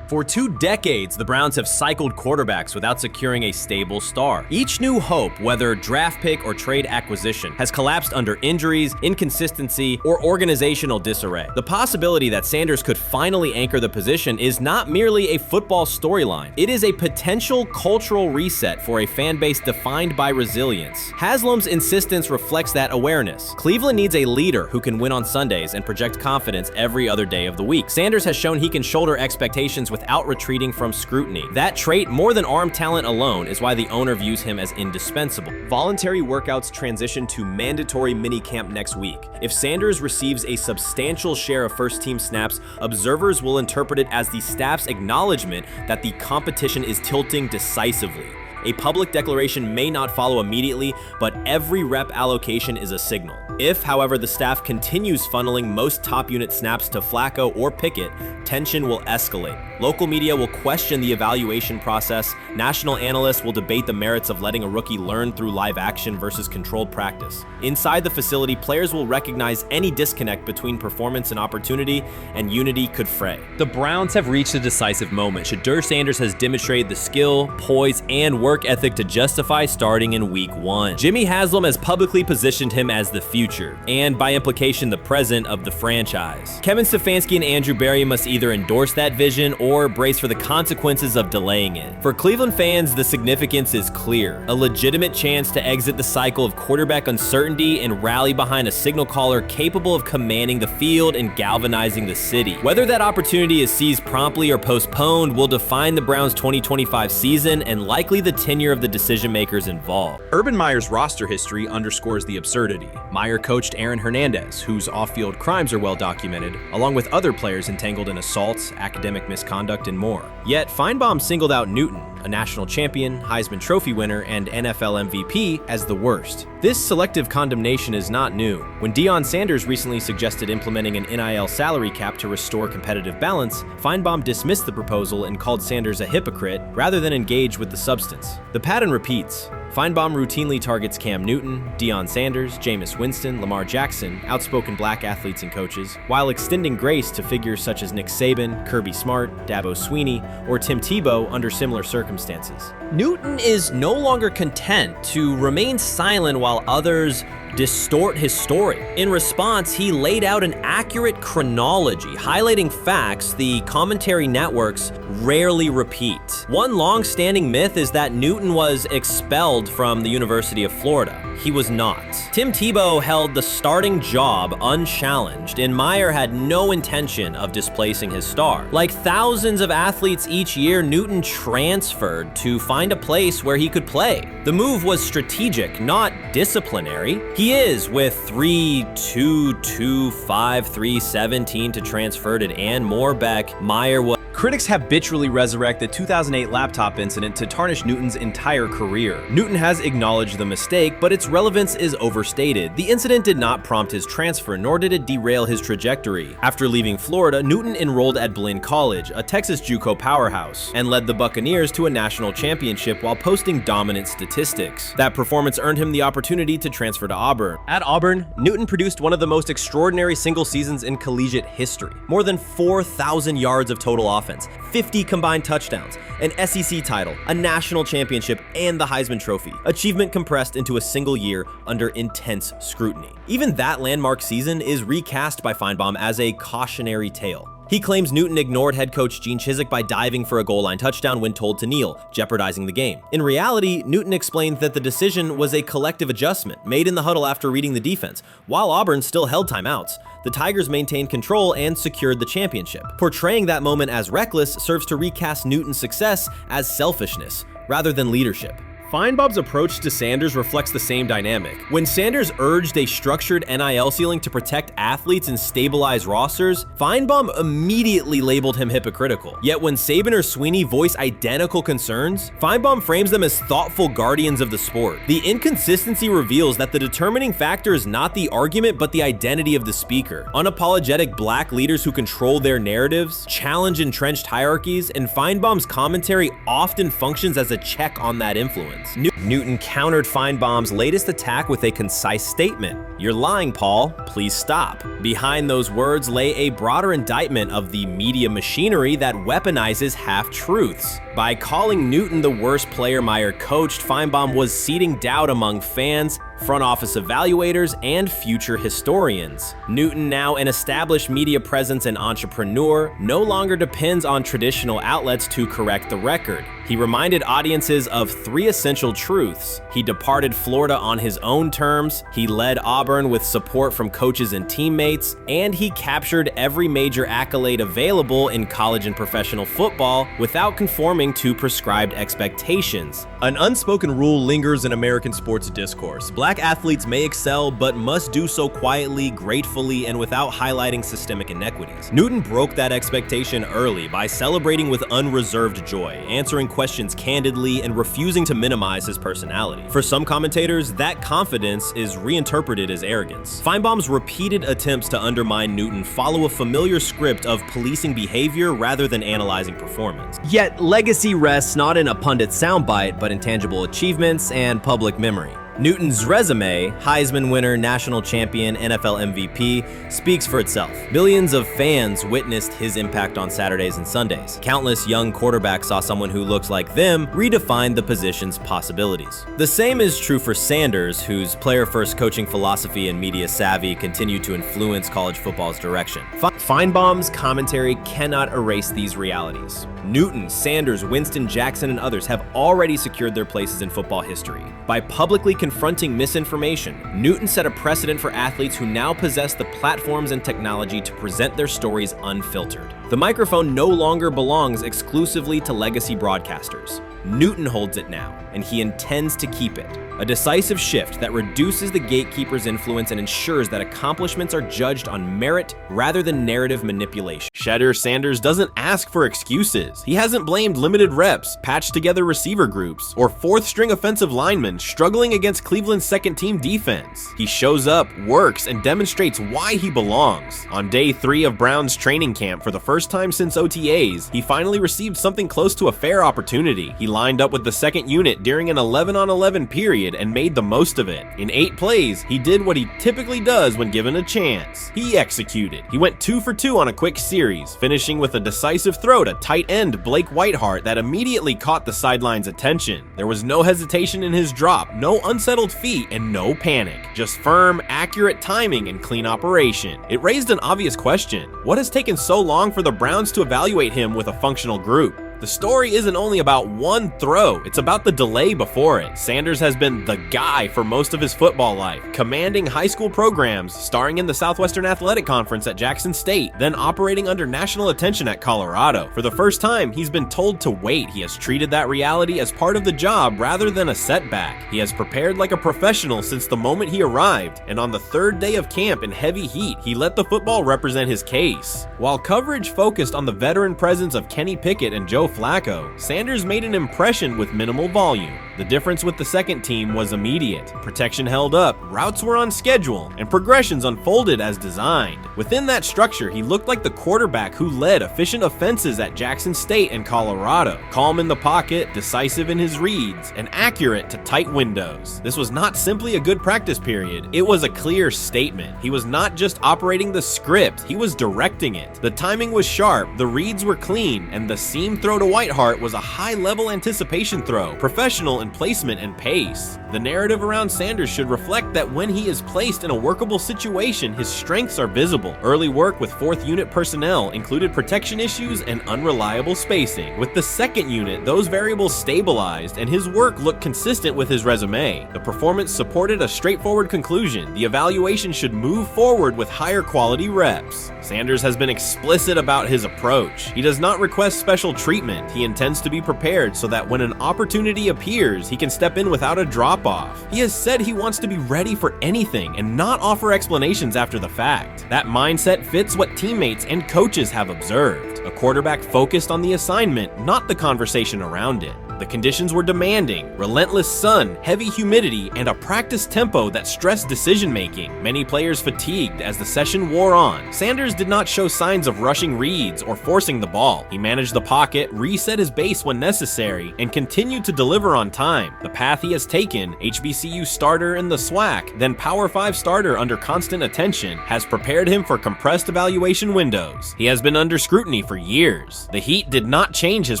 For 2 decades, the Browns have cycled quarterbacks without securing a stable star. Each new hope, whether draft pick or trade acquisition, has collapsed under injuries, inconsistency, or organizational disarray. The possibility that Sanders could finally anchor the position is not merely a football storyline. It is a potential cultural reset for a fan base defined by resilience. Haslam's insistence reflects that awareness. Cleveland needs a leader who can win on Sundays and project confidence every other day of the week. Sanders has shown he can shoulder expectations without retreating from scrutiny. That trait, more than arm talent alone, is why the owner views him as indispensable. Voluntary workouts transition to mandatory minicamp next week. If Sanders receives a substantial share of first-team snaps, observers will interpret it as the staff's acknowledgement that the competition is tilting decisively. A public declaration may not follow immediately, but every rep allocation is a signal. If, however, the staff continues funneling most top unit snaps to Flacco or Pickett, tension will escalate. Local media will question the evaluation process. National analysts will debate the merits of letting a rookie learn through live action versus controlled practice. Inside the facility, players will recognize any disconnect between performance and opportunity, and unity could fray. The Browns have reached a decisive moment. Shedeur Sanders has demonstrated the skill, poise, and work ethic to justify starting in Week 1. Jimmy Haslam has publicly positioned him as the future, and by implication, the present of the franchise. Kevin Stefanski and Andrew Berry must either endorse that vision or brace for the consequences of delaying it. For Cleveland fans, the significance is clear. A legitimate chance to exit the cycle of quarterback uncertainty and rally behind a signal caller capable of commanding the field and galvanizing the city. Whether that opportunity is seized promptly or postponed will define the Browns' 2025 season and likely the tenure of the decision makers involved. Urban Meyer's roster history underscores the absurdity. Meyer coached Aaron Hernandez, whose off-field crimes are well documented, along with other players entangled in assaults, academic misconduct, and more. Yet Feinbaum singled out Newton, a national champion, Heisman Trophy winner, and NFL MVP, as the worst. This selective condemnation is not new. When Deion Sanders recently suggested implementing an NIL salary cap to restore competitive balance, Feinbaum dismissed the proposal and called Sanders a hypocrite rather than engage with the substance. The pattern repeats. Feinbaum routinely targets Cam Newton, Deion Sanders, Jameis Winston, Lamar Jackson, outspoken black athletes and coaches, while extending grace to figures such as Nick Saban, Kirby Smart, Dabo Swinney, or Tim Tebow under similar circumstances. Newton is no longer content to remain silent while others distort his story. In response, he laid out an accurate chronology, highlighting facts the commentary networks rarely repeat. One long-standing myth is that Newton was expelled from the University of Florida. He was not. Tim Tebow held the starting job unchallenged, and Meyer had no intention of displacing his star. Like thousands of athletes each year, Newton transferred to find a place where he could play. The move was strategic, not disciplinary. He is, with 3-2-2-5-3-17 to transfer to and more back, Meyer was. Critics habitually resurrect the 2008 laptop incident to tarnish Newton's entire career. Newton has acknowledged the mistake, but its relevance is overstated. The incident did not prompt his transfer, nor did it derail his trajectory. After leaving Florida, Newton enrolled at Blinn College, a Texas JUCO powerhouse, and led the Buccaneers to a national championship while posting dominant statistics. That performance earned him the opportunity to transfer to Auburn. At Auburn, Newton produced one of the most extraordinary single seasons in collegiate history. More than 4,000 yards of total offense, 50 combined touchdowns, an SEC title, a national championship, and the Heisman Trophy. Achievement compressed into a single year under intense scrutiny. Even that landmark season is recast by Feinbaum as a cautionary tale. He claims Newton ignored head coach Gene Chizik by diving for a goal line touchdown when told to kneel, jeopardizing the game. In reality, Newton explained that the decision was a collective adjustment made in the huddle after reading the defense, while Auburn still held timeouts. The Tigers maintained control and secured the championship. Portraying that moment as reckless serves to recast Newton's success as selfishness rather than leadership. Feinbaum's approach to Sanders reflects the same dynamic. When Sanders urged a structured NIL ceiling to protect athletes and stabilize rosters, Feinbaum immediately labeled him hypocritical. Yet when Saban or Swinney voice identical concerns, Feinbaum frames them as thoughtful guardians of the sport. The inconsistency reveals that the determining factor is not the argument but the identity of the speaker. Unapologetic black leaders who control their narratives, challenge entrenched hierarchies, and Feinbaum's commentary often functions as a check on that influence. fans. Newton countered Feinbaum's latest attack with a concise statement. "You're lying, Paul. Please stop." Behind those words lay a broader indictment of the media machinery that weaponizes half-truths. By calling Newton the worst player Meyer coached, Feinbaum was seeding doubt among fans, front office evaluators, and future historians. Newton, now an established media presence and entrepreneur, no longer depends on traditional outlets to correct the record. He reminded audiences of 3 essential truths. He departed Florida on his own terms, he led Auburn with support from coaches and teammates, and he captured every major accolade available in college and professional football without conforming to prescribed expectations. An unspoken rule lingers in American sports discourse. Black athletes may excel, but must do so quietly, gratefully, and without highlighting systemic inequities. Newton broke that expectation early by celebrating with unreserved joy, answering questions candidly, and refusing to minimize his personality. For some commentators, that confidence is reinterpreted as arrogance. Feinbaum's repeated attempts to undermine Newton follow a familiar script of policing behavior rather than analyzing performance. Yet, legacy rests not in a pundit soundbite, but in tangible achievements and public memory. Newton's resume, Heisman winner, national champion, NFL MVP, speaks for itself. Millions of fans witnessed his impact on Saturdays and Sundays. Countless young quarterbacks saw someone who looks like them redefine the position's possibilities. The same is true for Sanders, whose player-first coaching philosophy and media savvy continue to influence college football's direction. Feinbaum's commentary cannot erase these realities. Newton, Sanders, Winston, Jackson, and others have already secured their places in football history. By publicly confronting misinformation, Newton set a precedent for athletes who now possess the platforms and technology to present their stories unfiltered. The microphone no longer belongs exclusively to legacy broadcasters. Newton holds it now, and he intends to keep it. A decisive shift that reduces the gatekeeper's influence and ensures that accomplishments are judged on merit rather than narrative manipulation. Shedeur Sanders doesn't ask for excuses. He hasn't blamed limited reps, patched together receiver groups, or fourth-string offensive linemen struggling against Cleveland's second-team defense. He shows up, works, and demonstrates why he belongs. On day 3 of Brown's training camp, for the first time since OTAs, he finally received something close to a fair opportunity. He lined up with the second unit during an 11-on-11 period and made the most of it. In 8 plays, he did what he typically does when given a chance. He executed. He went 2 for 2 on a quick series, finishing with a decisive throw to tight end Blake Whiteheart that immediately caught the sideline's attention. There was no hesitation in his drop, no unsettled feet, and no panic. Just firm, accurate timing and clean operation. It raised an obvious question. What has taken so long for the Browns to evaluate him with a functional group? The story isn't only about one throw, it's about the delay before it. Sanders has been the guy for most of his football life, commanding high school programs, starring in the Southwestern Athletic Conference at Jackson State, then operating under national attention at Colorado. For the first time, he's been told to wait. He has treated that reality as part of the job rather than a setback. He has prepared like a professional since the moment he arrived, and on the 3rd day of camp in heavy heat, he let the football represent his case. While coverage focused on the veteran presence of Kenny Pickett and Joe Flacco, Sanders made an impression with minimal volume. The difference with the second team was immediate. Protection held up, routes were on schedule, and progressions unfolded as designed. Within that structure, he looked like the quarterback who led efficient offenses at Jackson State and Colorado. Calm in the pocket, decisive in his reads, and accurate to tight windows. This was not simply a good practice period, it was a clear statement. He was not just operating the script, he was directing it. The timing was sharp, the reads were clean, and the seam throw to Whiteheart was a high-level anticipation throw, professional in placement and pace. The narrative around Sanders should reflect that when he is placed in a workable situation, his strengths are visible. Early work with 4th unit personnel included protection issues and unreliable spacing. With the 2nd unit, those variables stabilized and his work looked consistent with his resume. The performance supported a straightforward conclusion. The evaluation should move forward with higher quality reps. Sanders has been explicit about his approach. He does not request special treatment. He intends to be prepared so that when an opportunity appears, he can step in without a drop-off. He has said he wants to be ready for anything and not offer explanations after the fact. That mindset fits what teammates and coaches have observed. A quarterback focused on the assignment, not the conversation around it. The conditions were demanding: relentless sun, heavy humidity, and a practice tempo that stressed decision-making. Many players fatigued as the session wore on. Sanders did not show signs of rushing reads or forcing the ball. He managed the pocket, reset his base when necessary, and continued to deliver on time. The path he has taken, HBCU starter in the SWAC, then Power 5 starter under constant attention, has prepared him for compressed evaluation windows. He has been under scrutiny for years. The Heat did not change his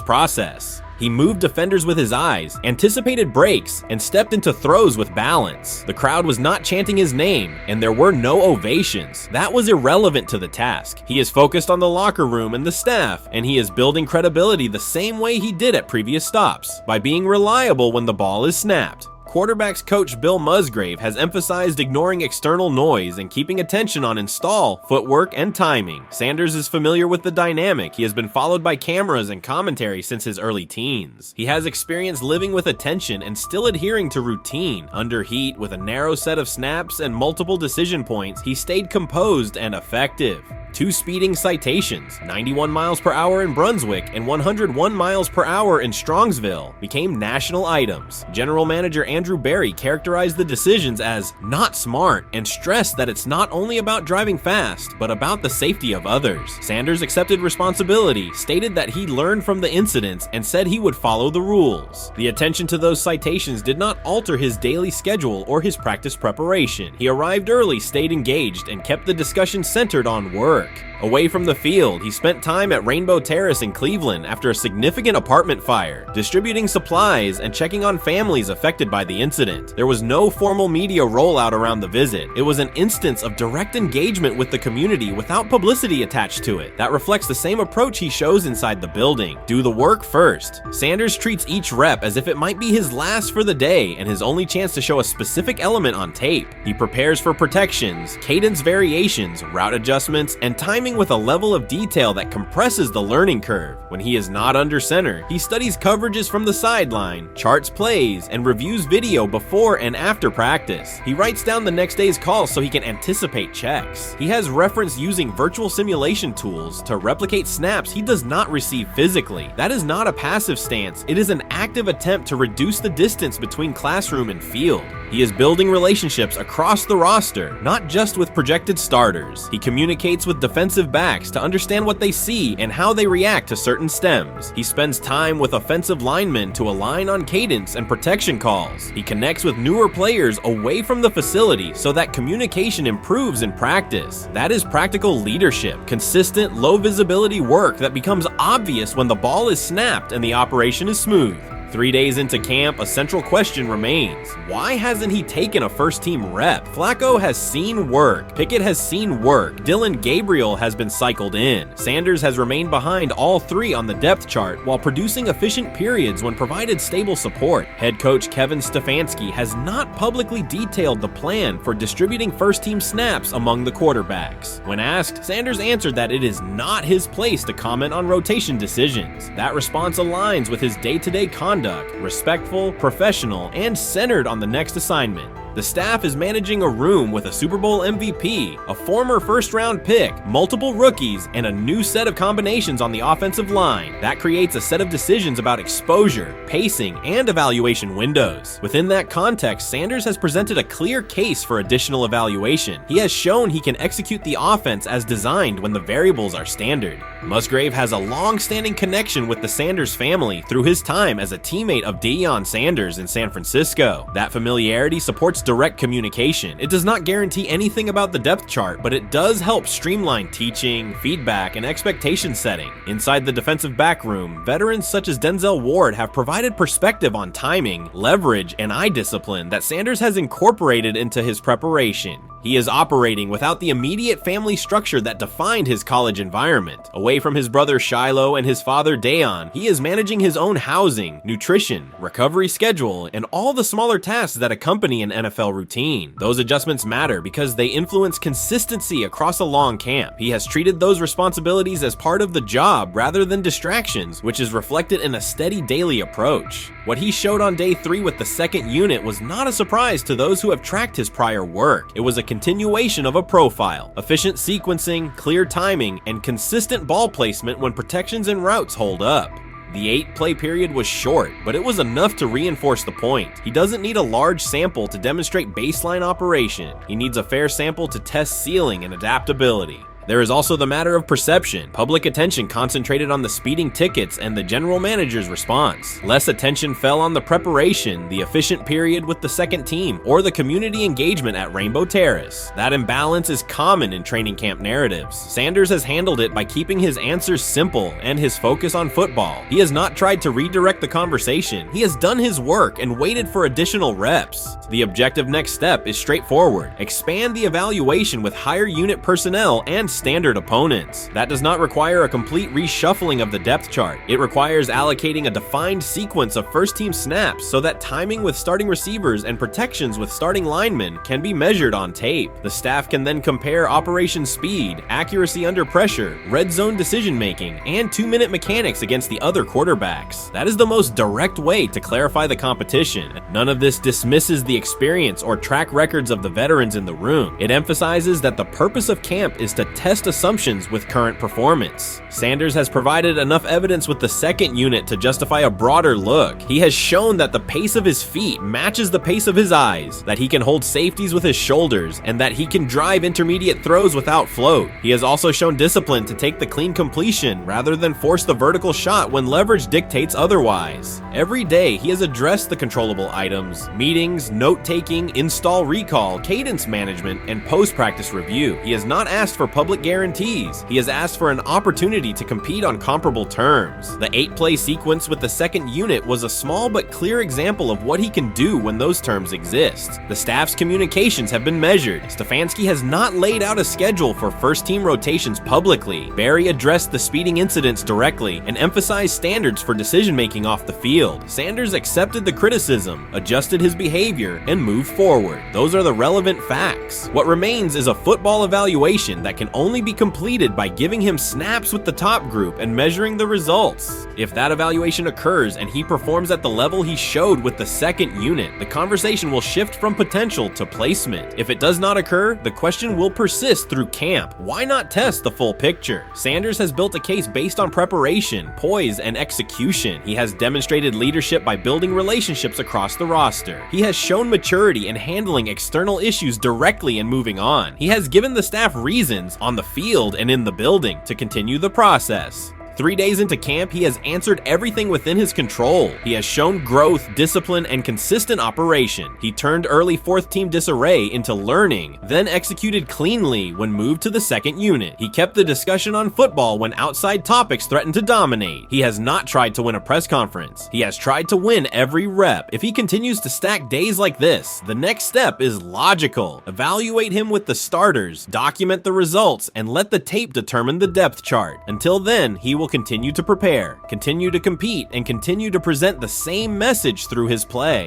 process. He moved defenders with his eyes, anticipated breaks, and stepped into throws with balance. The crowd was not chanting his name, and there were no ovations. That was irrelevant to the task. He is focused on the locker room and the staff, and he is building credibility the same way he did at previous stops, by being reliable when the ball is snapped. Quarterbacks coach Bill Musgrave has emphasized ignoring external noise and keeping attention on install, footwork, and timing. Sanders is familiar with the dynamic. He has been followed by cameras and commentary since his early teens. He has experience living with attention and still adhering to routine. Under heat, with a narrow set of snaps and multiple decision points, he stayed composed and effective. 2 speeding citations, 91 miles per hour in Brunswick and 101 miles per hour in Strongsville, became national items. General Manager Andrew Berry characterized the decisions as not smart and stressed that it's not only about driving fast, but about the safety of others. Sanders accepted responsibility, stated that he learned from the incidents, and said he would follow the rules. The attention to those citations did not alter his daily schedule or his practice preparation. He arrived early, stayed engaged, and kept the discussion centered on work. Away from the field, he spent time at Rainbow Terrace in Cleveland after a significant apartment fire, distributing supplies and checking on families affected by the incident. There was no formal media rollout around the visit. It was an instance of direct engagement with the community without publicity attached to it. That reflects the same approach he shows inside the building. Do the work first. Sanders treats each rep as if it might be his last for the day and his only chance to show a specific element on tape. He prepares for protections, cadence variations, route adjustments, and timing with a level of detail that compresses the learning curve. When he is not under center, he studies coverages from the sideline, charts plays, and reviews video before and after practice. He writes down the next day's calls so he can anticipate checks. He has reference using virtual simulation tools to replicate snaps he does not receive physically. That is not a passive stance, it is an active attempt to reduce the distance between classroom and field. He is building relationships across the roster, not just with projected starters. He communicates with defensive backs to understand what they see and how they react to certain stems. He spends time with offensive linemen to align on cadence and protection calls. He connects with newer players away from the facility so that communication improves in practice. That is practical leadership, consistent, low visibility work that becomes obvious when the ball is snapped and the operation is smooth. 3 days into camp, a central question remains. Why hasn't he taken a first-team rep? Flacco has seen work. Pickett has seen work. Dylan Gabriel has been cycled in. Sanders has remained behind all 3 on the depth chart while producing efficient periods when provided stable support. Head coach Kevin Stefanski has not publicly detailed the plan for distributing first-team snaps among the quarterbacks. When asked, Sanders answered that it is not his place to comment on rotation decisions. That response aligns with his day-to-day conduct, respectful, professional, and centered on the next assignment. The staff is managing a room with a Super Bowl MVP, a former first-round pick, multiple rookies, and a new set of combinations on the offensive line. That creates a set of decisions about exposure, pacing, and evaluation windows. Within that context, Sanders has presented a clear case for additional evaluation. He has shown he can execute the offense as designed when the variables are standard. Musgrave has a long-standing connection with the Sanders family through his time as a teammate of Deion Sanders in San Francisco. That familiarity supports direct communication. It does not guarantee anything about the depth chart, but it does help streamline teaching, feedback, and expectation setting. Inside the defensive back room, veterans such as Denzel Ward have provided perspective on timing, leverage, and eye discipline that Sanders has incorporated into his preparation. He is operating without the immediate family structure that defined his college environment. Away from his brother Shiloh and his father Dayon, he is managing his own housing, nutrition, recovery schedule, and all the smaller tasks that accompany an NFL routine. Those adjustments matter because they influence consistency across a long camp. He has treated those responsibilities as part of the job rather than distractions, which is reflected in a steady daily approach. What he showed on day 3 with the second unit was not a surprise to those who have tracked his prior work. It was a continuation of a profile: efficient sequencing, clear timing, and consistent ball placement when protections and routes hold up. The 8-play period was short, but it was enough to reinforce the point. He doesn't need a large sample to demonstrate baseline operation. He needs a fair sample to test ceiling and adaptability. There is also the matter of perception. Public attention concentrated on the speeding tickets and the general manager's response. Less attention fell on the preparation, the efficient period with the second team, or the community engagement at Rainbow Terrace. That imbalance is common in training camp narratives. Sanders has handled it by keeping his answers simple and his focus on football. He has not tried to redirect the conversation. He has done his work and waited for additional reps. The objective next step is straightforward. Expand the evaluation with higher unit personnel and standard opponents. That does not require a complete reshuffling of the depth chart. It requires allocating a defined sequence of first-team snaps so that timing with starting receivers and protections with starting linemen can be measured on tape. The staff can then compare operation speed, accuracy under pressure, red zone decision-making, and 2-minute mechanics against the other quarterbacks. That is the most direct way to clarify the competition. None of this dismisses the experience or track records of the veterans in the room. It emphasizes that the purpose of camp is to test assumptions with current performance. Sanders has provided enough evidence with the second unit to justify a broader look. He has shown that the pace of his feet matches the pace of his eyes, that he can hold safeties with his shoulders, and that he can drive intermediate throws without float. He has also shown discipline to take the clean completion rather than force the vertical shot when leverage dictates otherwise. Every day, he has addressed the controllable items, meetings, note-taking, install recall, cadence management, and post-practice review. He has not asked for public guarantees. He has asked for an opportunity to compete on comparable terms. The 8-play sequence with the second unit was a small but clear example of what he can do when those terms exist. The staff's communications have been measured. Stefanski has not laid out a schedule for first-team rotations publicly. Barry addressed the speeding incidents directly and emphasized standards for decision-making off the field. Sanders accepted the criticism, adjusted his behavior, and moved forward. Those are the relevant facts. What remains is a football evaluation that can only be completed by giving him snaps with the top group and measuring the results. If that evaluation occurs and he performs at the level he showed with the second unit, the conversation will shift from potential to placement. If it does not occur, the question will persist through camp. Why not test the full picture? Sanders has built a case based on preparation, poise, and execution. He has demonstrated leadership by building relationships across the roster. He has shown maturity in handling external issues directly and moving on. He has given the staff reasons on the field and in the building to continue the process. 3 days into camp, he has answered everything within his control. He has shown growth, discipline, and consistent operation. He turned early fourth-team disarray into learning, then executed cleanly when moved to the second unit. He kept the discussion on football when outside topics threatened to dominate. He has not tried to win a press conference. He has tried to win every rep. If he continues to stack days like this, the next step is logical. Evaluate him with the starters, document the results, and let the tape determine the depth chart. Until then, he will continue to prepare, continue to compete, and continue to present the same message through his play.